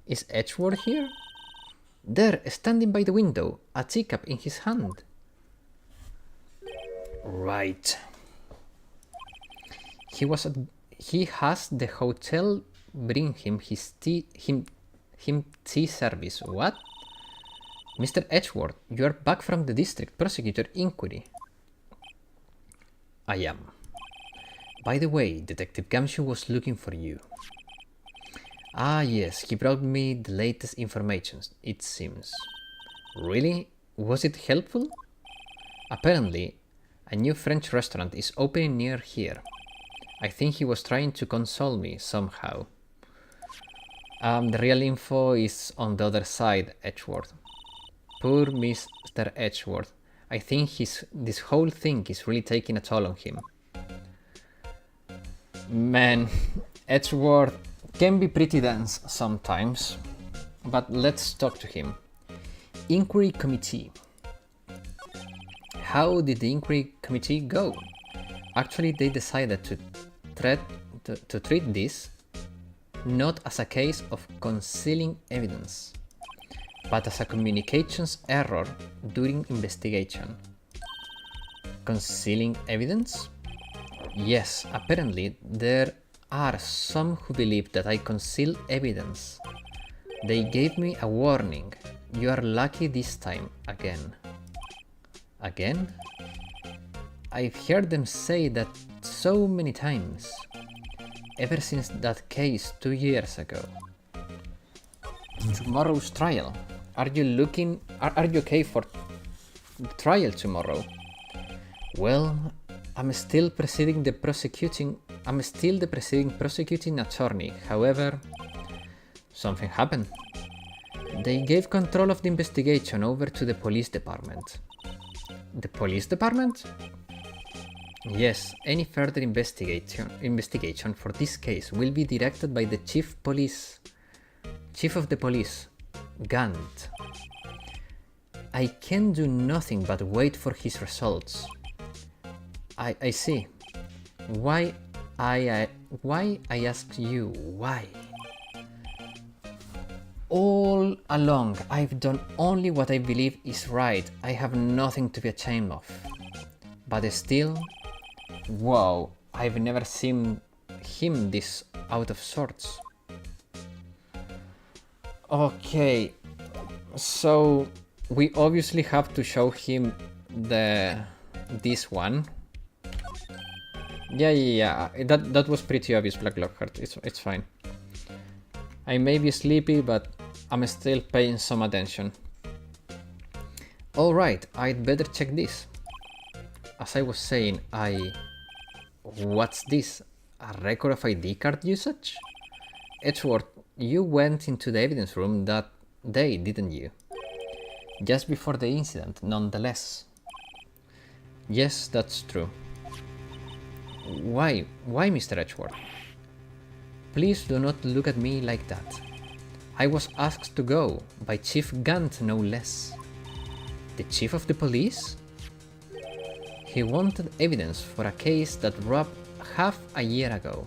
[SPEAKER 1] Is Edgeworth here? There, standing by the window, a teacup in his hand. Right. He has the hotel bring him his tea service. What? Mr. Edgeworth, you are back from the district prosecutor inquiry. I am. By the way, Detective Gumshoe was looking for you. Ah yes, he brought me the latest information, it seems. Really? Was it helpful? Apparently, a new French restaurant is opening near here. I think he was trying to console me somehow. The real info is on the other side, Edgeworth. Poor Mr. Edgeworth. I think this whole thing is really taking a toll on him. Man, Edgeworth can be pretty dense sometimes, but let's talk to him. Inquiry Committee. How did the Inquiry Committee go? Actually, they decided to treat this not as a case of concealing evidence, but as a communications error during investigation. Concealing evidence? Yes, apparently there are some who believe that I conceal evidence. They gave me a warning. You are lucky this time again. Again? I've heard them say that so many times. Ever since that case 2 years ago. Tomorrow's trial. Are you okay for the trial tomorrow? Well, I'm still the prosecuting attorney. However, something happened. They gave control of the investigation over to the police department. The police department? Yes, any further investigation for this case will be directed by the chief of the police, Gant. I can do nothing but wait for his results. I see. Why I ask you why? All along, I've done only what I believe is right. I have nothing to be ashamed of. But still, wow, I've never seen him this out of sorts. Okay, so we obviously have to show him this one. Yeah. That was pretty obvious, Black Lockhart. It's fine. I may be sleepy, but I'm still paying some attention. Alright, I'd better check this. As I was saying, what's this? A record of ID card usage? Edgeworth, you went into the evidence room that day, didn't you? Just before the incident, nonetheless. Yes, that's true. Why, Mr. Edgeworth? Please do not look at me like that. I was asked to go, by Chief Gant no less. The chief of the police? He wanted evidence for a case that dropped half a year ago.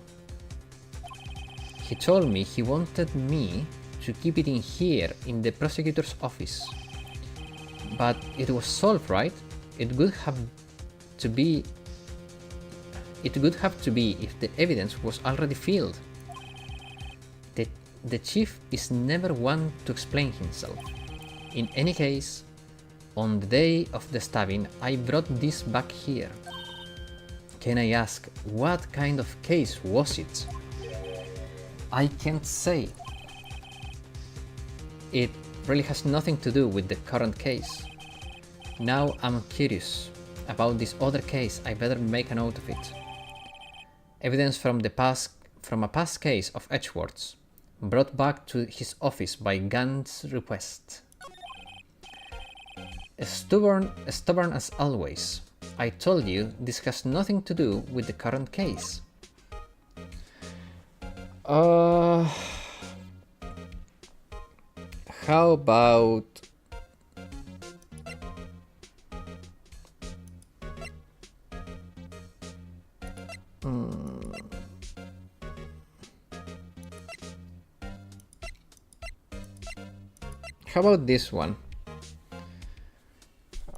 [SPEAKER 1] He told me he wanted me to keep it in here in the prosecutor's office. But it was solved, right? It would have to be if the evidence was already filled. The chief is never one to explain himself. In any case, on the day of the stabbing, I brought this back here. Can I ask, what kind of case was it? I can't say. It really has nothing to do with the current case. Now I'm curious about this other case. I better make a note of it. Evidence from a past case of Edgeworth's, brought back to his office by Gant's request. Stubborn as always. I told you this has nothing to do with the current case. How about... How about this one?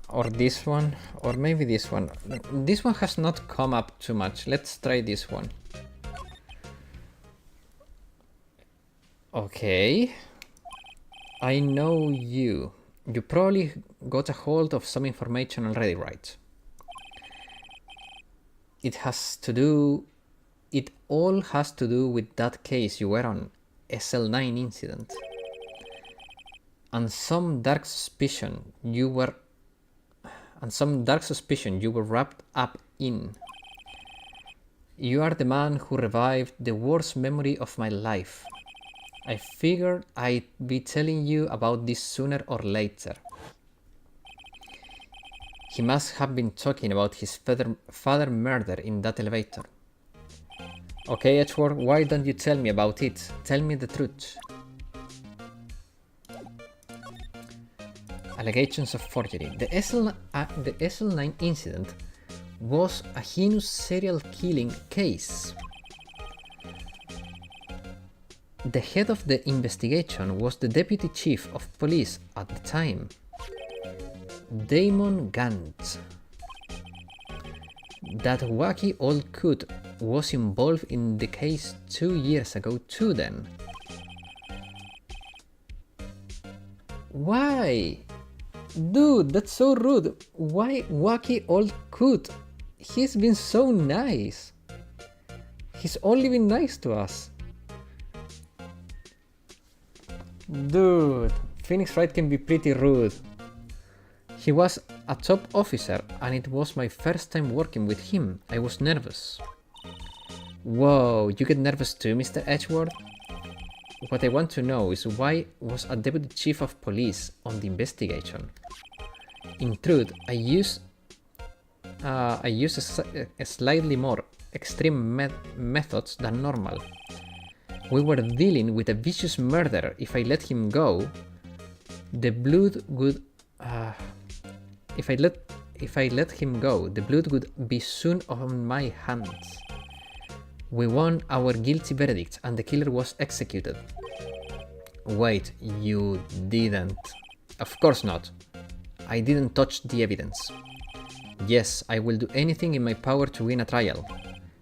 [SPEAKER 1] Or this one? Or maybe this one. This one has not come up too much. Let's try this one. Okay. I know you. You probably got a hold of some information already, right? It all has to do with that case you were on, SL9 incident. And some dark suspicion you were wrapped up in. You are the man who revived the worst memory of my life. I figured I'd be telling you about this sooner or later. He must have been talking about his father murder in that elevator. Okay, Edgeworth, why don't you tell me about it? Tell me the truth. Allegations of forgery. The SL9 incident was a heinous serial killing case. The head of the investigation was the deputy chief of police at the time, Damon Gant. That wacky old coot was involved in the case 2 years ago too then. Why? Dude, that's so rude. Why wacky old coot? He's been so nice. He's only been nice to us. Dude, Phoenix Wright can be pretty rude. He was a top officer and it was my first time working with him. I was nervous. Whoa, you get nervous too, Mr. Edgeworth? What I want to know is why was a deputy chief of police on the investigation? In truth, I use a slightly more extreme methods than normal. We were dealing with a vicious murderer. If I let him go, the blood would if I let him go, the blood would be soon on my hands. We won our guilty verdict and the killer was executed. Wait, you didn't? Of course not. I didn't touch the evidence. Yes, I will do anything in my power to win a trial.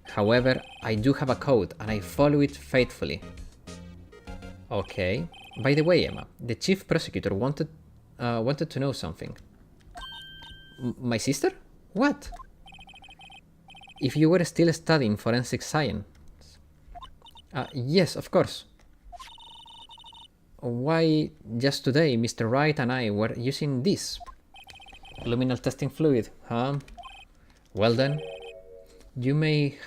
[SPEAKER 1] However, I do have a code and I follow it faithfully. Okay. By the way, Emma, the chief prosecutor wanted to know something. My sister? What? If you were still studying forensic science. Yes, of course. Why, just today, Mr. Wright and I were using this. Luminal testing fluid, huh? Well then, you may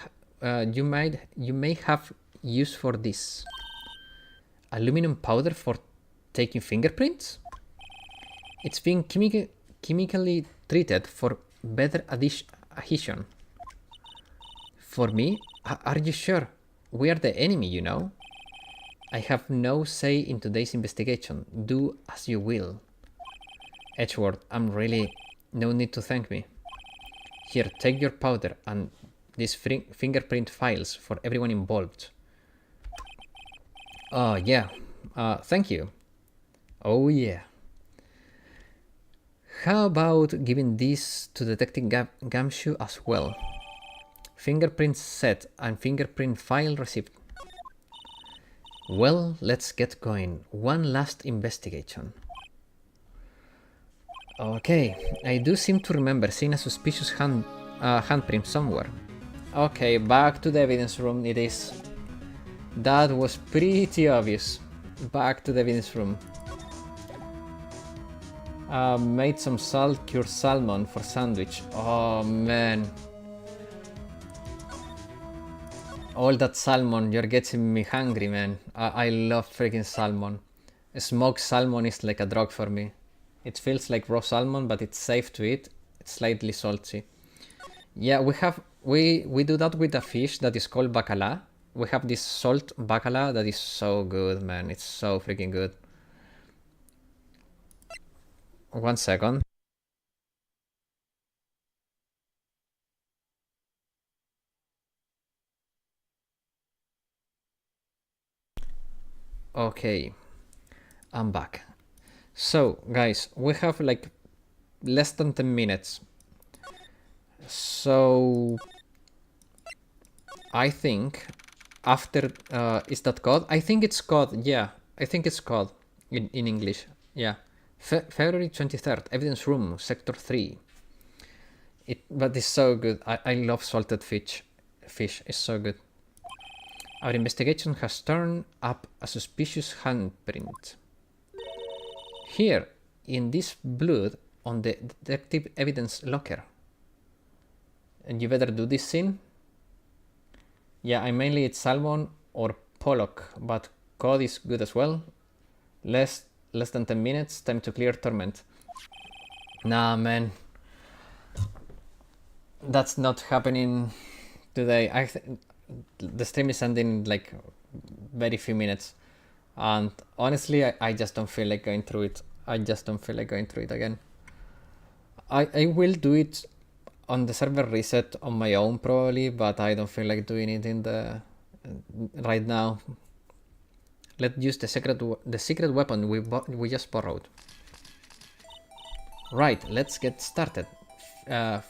[SPEAKER 1] have use for this. Aluminum powder for taking fingerprints? It's been chemically treated for better adhesion. For me? Are you sure? We are the enemy, you know. I have no say in today's investigation. Do as you will. Edgeworth, no need to thank me. Here, take your powder and these fingerprint files for everyone involved. Oh, yeah. Thank you. Oh, yeah. How about giving this to Detective Gamshoe as well? Fingerprint set and fingerprint file received. Well, let's get going. One last investigation. Okay, I do seem to remember seeing a suspicious handprint somewhere. Okay, back to the evidence room it is. That was pretty obvious. Back to the evidence room. Made some salt-cured salmon for sandwich. Oh man. All that salmon, you're getting me hungry, man. I love freaking salmon. Smoked salmon is like a drug for me. It feels like raw salmon, but it's safe to eat. It's slightly salty. Yeah, we do that with a fish that is called bacala. We have this salt bacala that is so good, man. It's so freaking good. 1 second. Okay, I'm back. So, guys, we have like less than 10 minutes. So, I think after, is that code? I think it's code, yeah. I think it's code in English, yeah. February 23rd, evidence room, sector 3. But it's so good. I love salted fish. Fish is so good. Our investigation has turned up a suspicious handprint. Here, in this blood on the detective evidence locker. And you better do this scene. Yeah, I mainly eat salmon or pollock, but cod is good as well. Less than 10 minutes, time to clear torment. Nah, man. That's not happening today. The stream is ending like very few minutes. And honestly, I just don't feel like going through it. I just don't feel like going through it again. I will do it on the server reset on my own probably, but I don't feel like doing it in the right now. Let's use the secret weapon we just borrowed. Right, let's get started.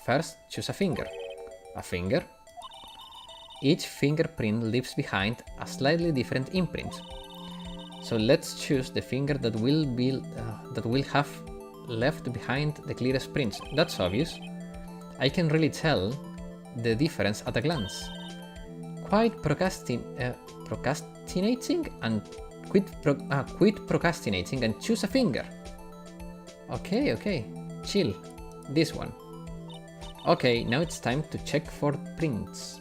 [SPEAKER 1] First, choose a finger. A finger. Each fingerprint leaves behind a slightly different imprint. So let's choose the finger that will have left behind the clearest prints. That's obvious. I can really tell the difference at a glance. Quit procrastinating and quit procrastinating and choose a finger. Okay, chill. This one. Okay, now it's time to check for prints.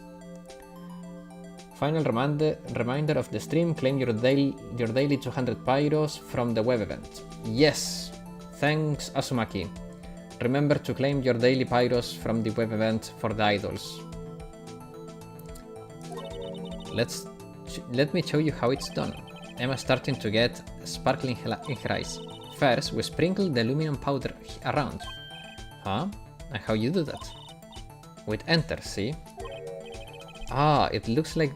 [SPEAKER 1] Final reminder of the stream, claim your daily 200 pyros from the web event. Yes, thanks Asumaki. Remember to claim your daily pyros from the web event for the idols. Let me show you how it's done. Emma's starting to get sparkling in her eyes. First, we sprinkle the aluminum powder around. Huh? And how you do that? With enter, see? Ah, it looks like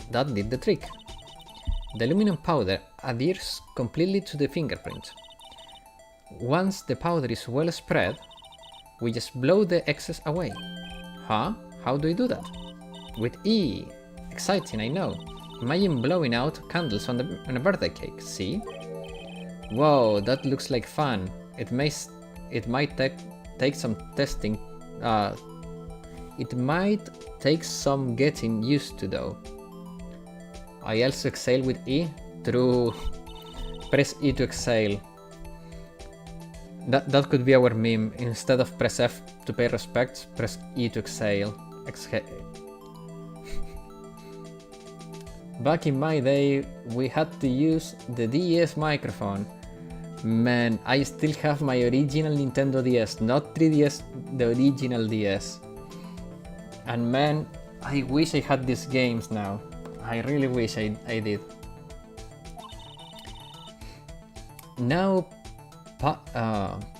[SPEAKER 1] that did the trick. The aluminum powder adheres completely to the fingerprint. Once the powder is well spread, we just blow the excess away. Huh? How do we do that? With E. Exciting, I know. Imagine blowing out candles on a birthday cake, see? Whoa, that looks like fun. It might take some testing. It might take some getting used to though. I also exhale with E. True. Press E to exhale. That could be our meme. Instead of press F to pay respects, press E to exhale. Back in my day, we had to use the DS microphone. Man, I still have my original Nintendo DS, not 3DS, the original DS. And man, I wish I had these games now. I really wish I did. Now,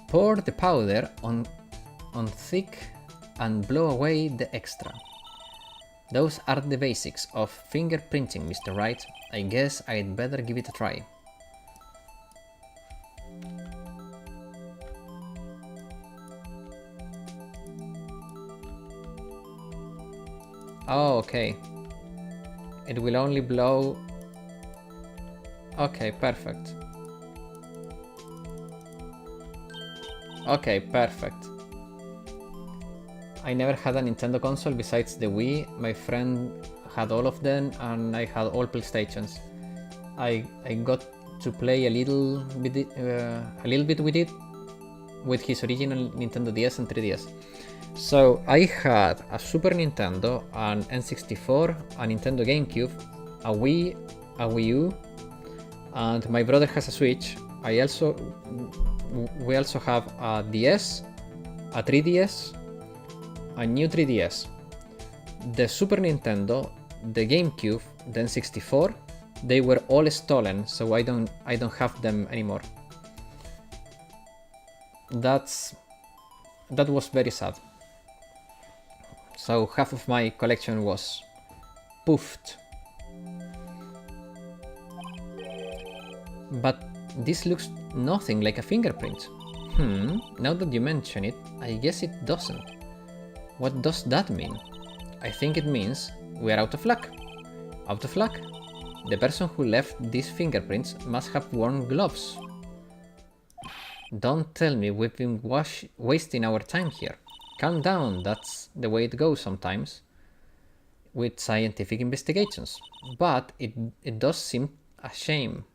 [SPEAKER 1] pour the powder on thick and blow away the extra. Those are the basics of fingerprinting, Mr. Wright. I guess I'd better give it a try. Oh, okay. It will only blow... Okay, perfect. Okay, perfect. I never had a Nintendo console besides the Wii. My friend had all of them and I had all PlayStations. I got to play a little bit with it with his original Nintendo DS and 3DS. So I had a Super Nintendo, an N64, a Nintendo GameCube, a Wii, a Wii U, and my brother has a Switch. We also have a DS, a 3DS, a new 3DS, the Super Nintendo, the GameCube, the N64. They were all stolen, so I don't have them anymore. That was very sad. So half of my collection was poofed. But this looks nothing like a fingerprint. Now that you mention it, I guess it doesn't. What does that mean? I think it means we're out of luck. Out of luck? The person who left these fingerprints must have worn gloves. Don't tell me we've been wasting our time here. Calm down, that's the way it goes sometimes with scientific investigations. But it does seem a shame.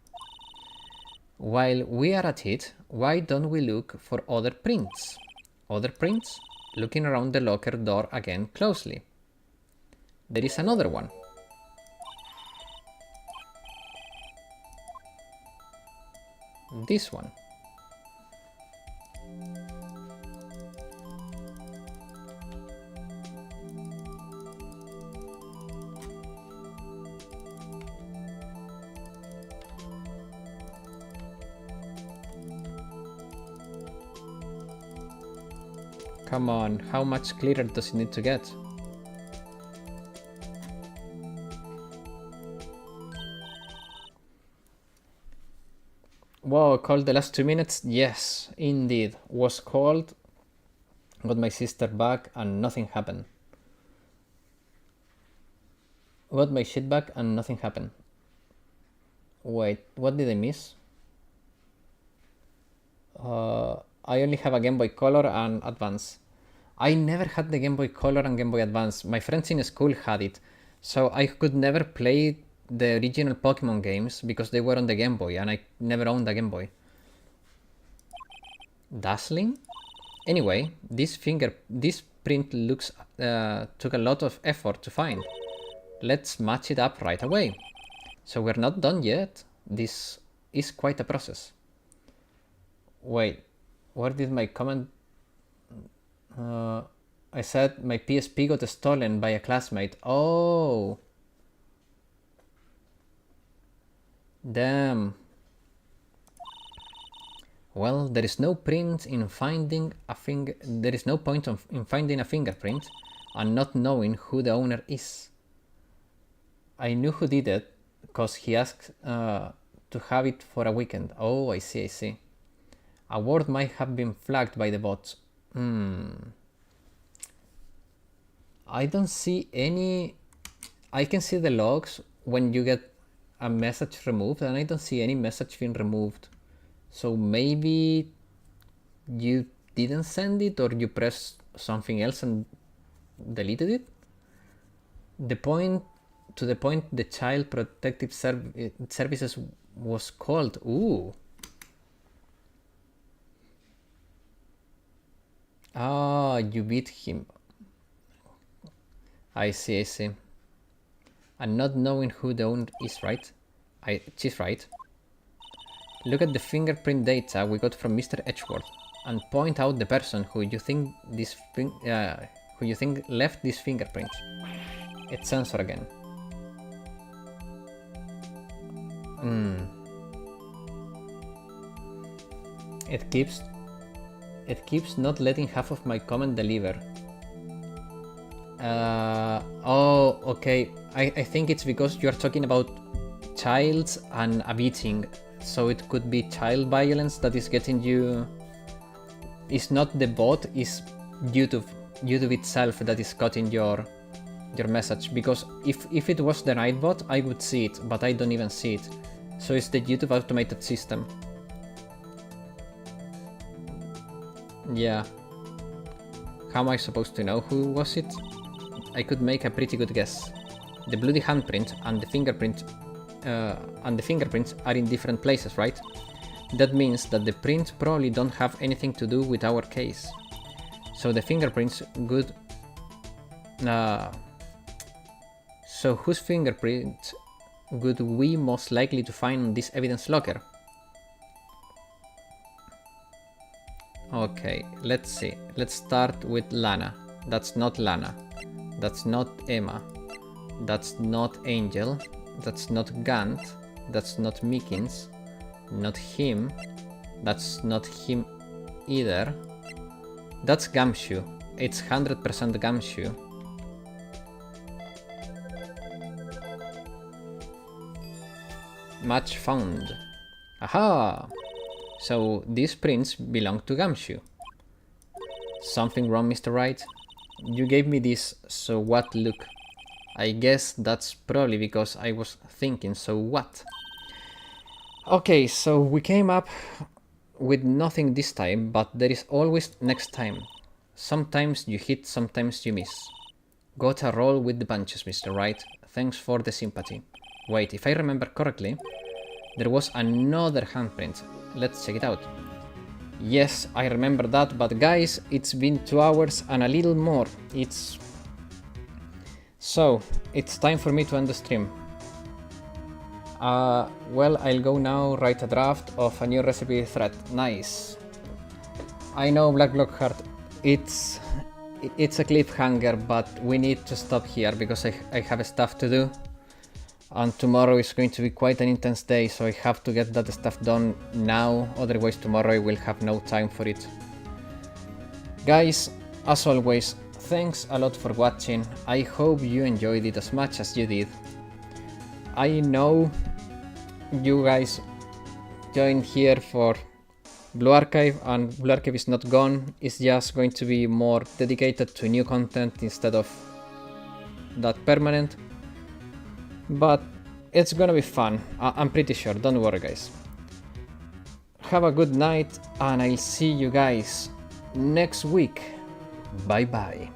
[SPEAKER 1] While we are at it, why don't we look for other prints? Other prints? Looking around the locker door again closely. There is another one. This one. Come on, how much clearer does it need to get? Wow, called the last 2 minutes? Yes, indeed. Was called, got my sister back and nothing happened. Got my shit back and nothing happened. Wait, what did I miss? I only have a Game Boy Color and Advance. I never had the Game Boy Color and Game Boy Advance. My friends in school had it, so I could never play the original Pokemon games because they were on the Game Boy and I never owned a Game Boy. Dazzling? Anyway, this print looks took a lot of effort to find. Let's match it up right away. So we're not done yet. This is quite a process. Wait, where did my comment... I said my PSP got stolen by a classmate. Oh! Damn. Well, there is no point in finding a fingerprint and not knowing who the owner is. I knew who did it because he asked to have it for a weekend. Oh, I see. A word might have been flagged by the bots. I don't see any... I can see the logs when you get a message removed, and I don't see any message being removed. So maybe you didn't send it, or you pressed something else and deleted it? The point the Child Protective Services was called. Ooh. Ah, you beat him. I see. And not knowing who the owner is, right? She's right. Look at the fingerprint data we got from Mr. Edgeworth and point out the person who you think left this fingerprint. It's sensor again. It keeps not letting half of my comment deliver. Oh, okay. I think it's because you're talking about childs and a beating. So it could be child violence that is getting you. It's not the bot, it's YouTube itself that is cutting your message. Because if it was the night bot, I would see it, but I don't even see it. So it's the YouTube automated system. Yeah. How am I supposed to know who was it? I could make a pretty good guess. The bloody handprint and the fingerprints are in different places, right? That means that the prints probably don't have anything to do with our case. So the fingerprints would... So whose fingerprint would we most likely to find on this evidence locker? Okay, let's see. Let's start with Lana. That's not Lana. That's not Emma. That's not Angel. That's not Gant. That's not Mickens. Not him. That's not him either. That's Gumshoe. It's 100% Gumshoe. Match found. Aha! So these prints belong to Gumshoe. Something wrong, Mr. Wright? You gave me this, so what look? I guess that's probably because I was thinking, so what? Okay, so we came up with nothing this time, but there is always next time. Sometimes you hit, sometimes you miss. Got a roll with the punches, Mr. Wright. Thanks for the sympathy. Wait, if I remember correctly, there was another handprint. Let's check it out. Yes, I remember that, but guys, it's been 2 hours and a little more. So, it's time for me to end the stream. Well, I'll go now write a draft of a new recipe thread. Nice. I know, Black Blockheart, it's a cliffhanger, but we need to stop here because I have stuff to do. And tomorrow is going to be quite an intense day, so I have to get that stuff done now, otherwise tomorrow I will have no time for it. Guys, as always, thanks a lot for watching. I hope you enjoyed it as much as you did. I know you guys joined here for Blue Archive, and Blue Archive is not gone, it's just going to be more dedicated to new content instead of that permanent. But it's gonna be fun, I'm pretty sure, don't worry guys. Have a good night and I'll see you guys next week. Bye bye.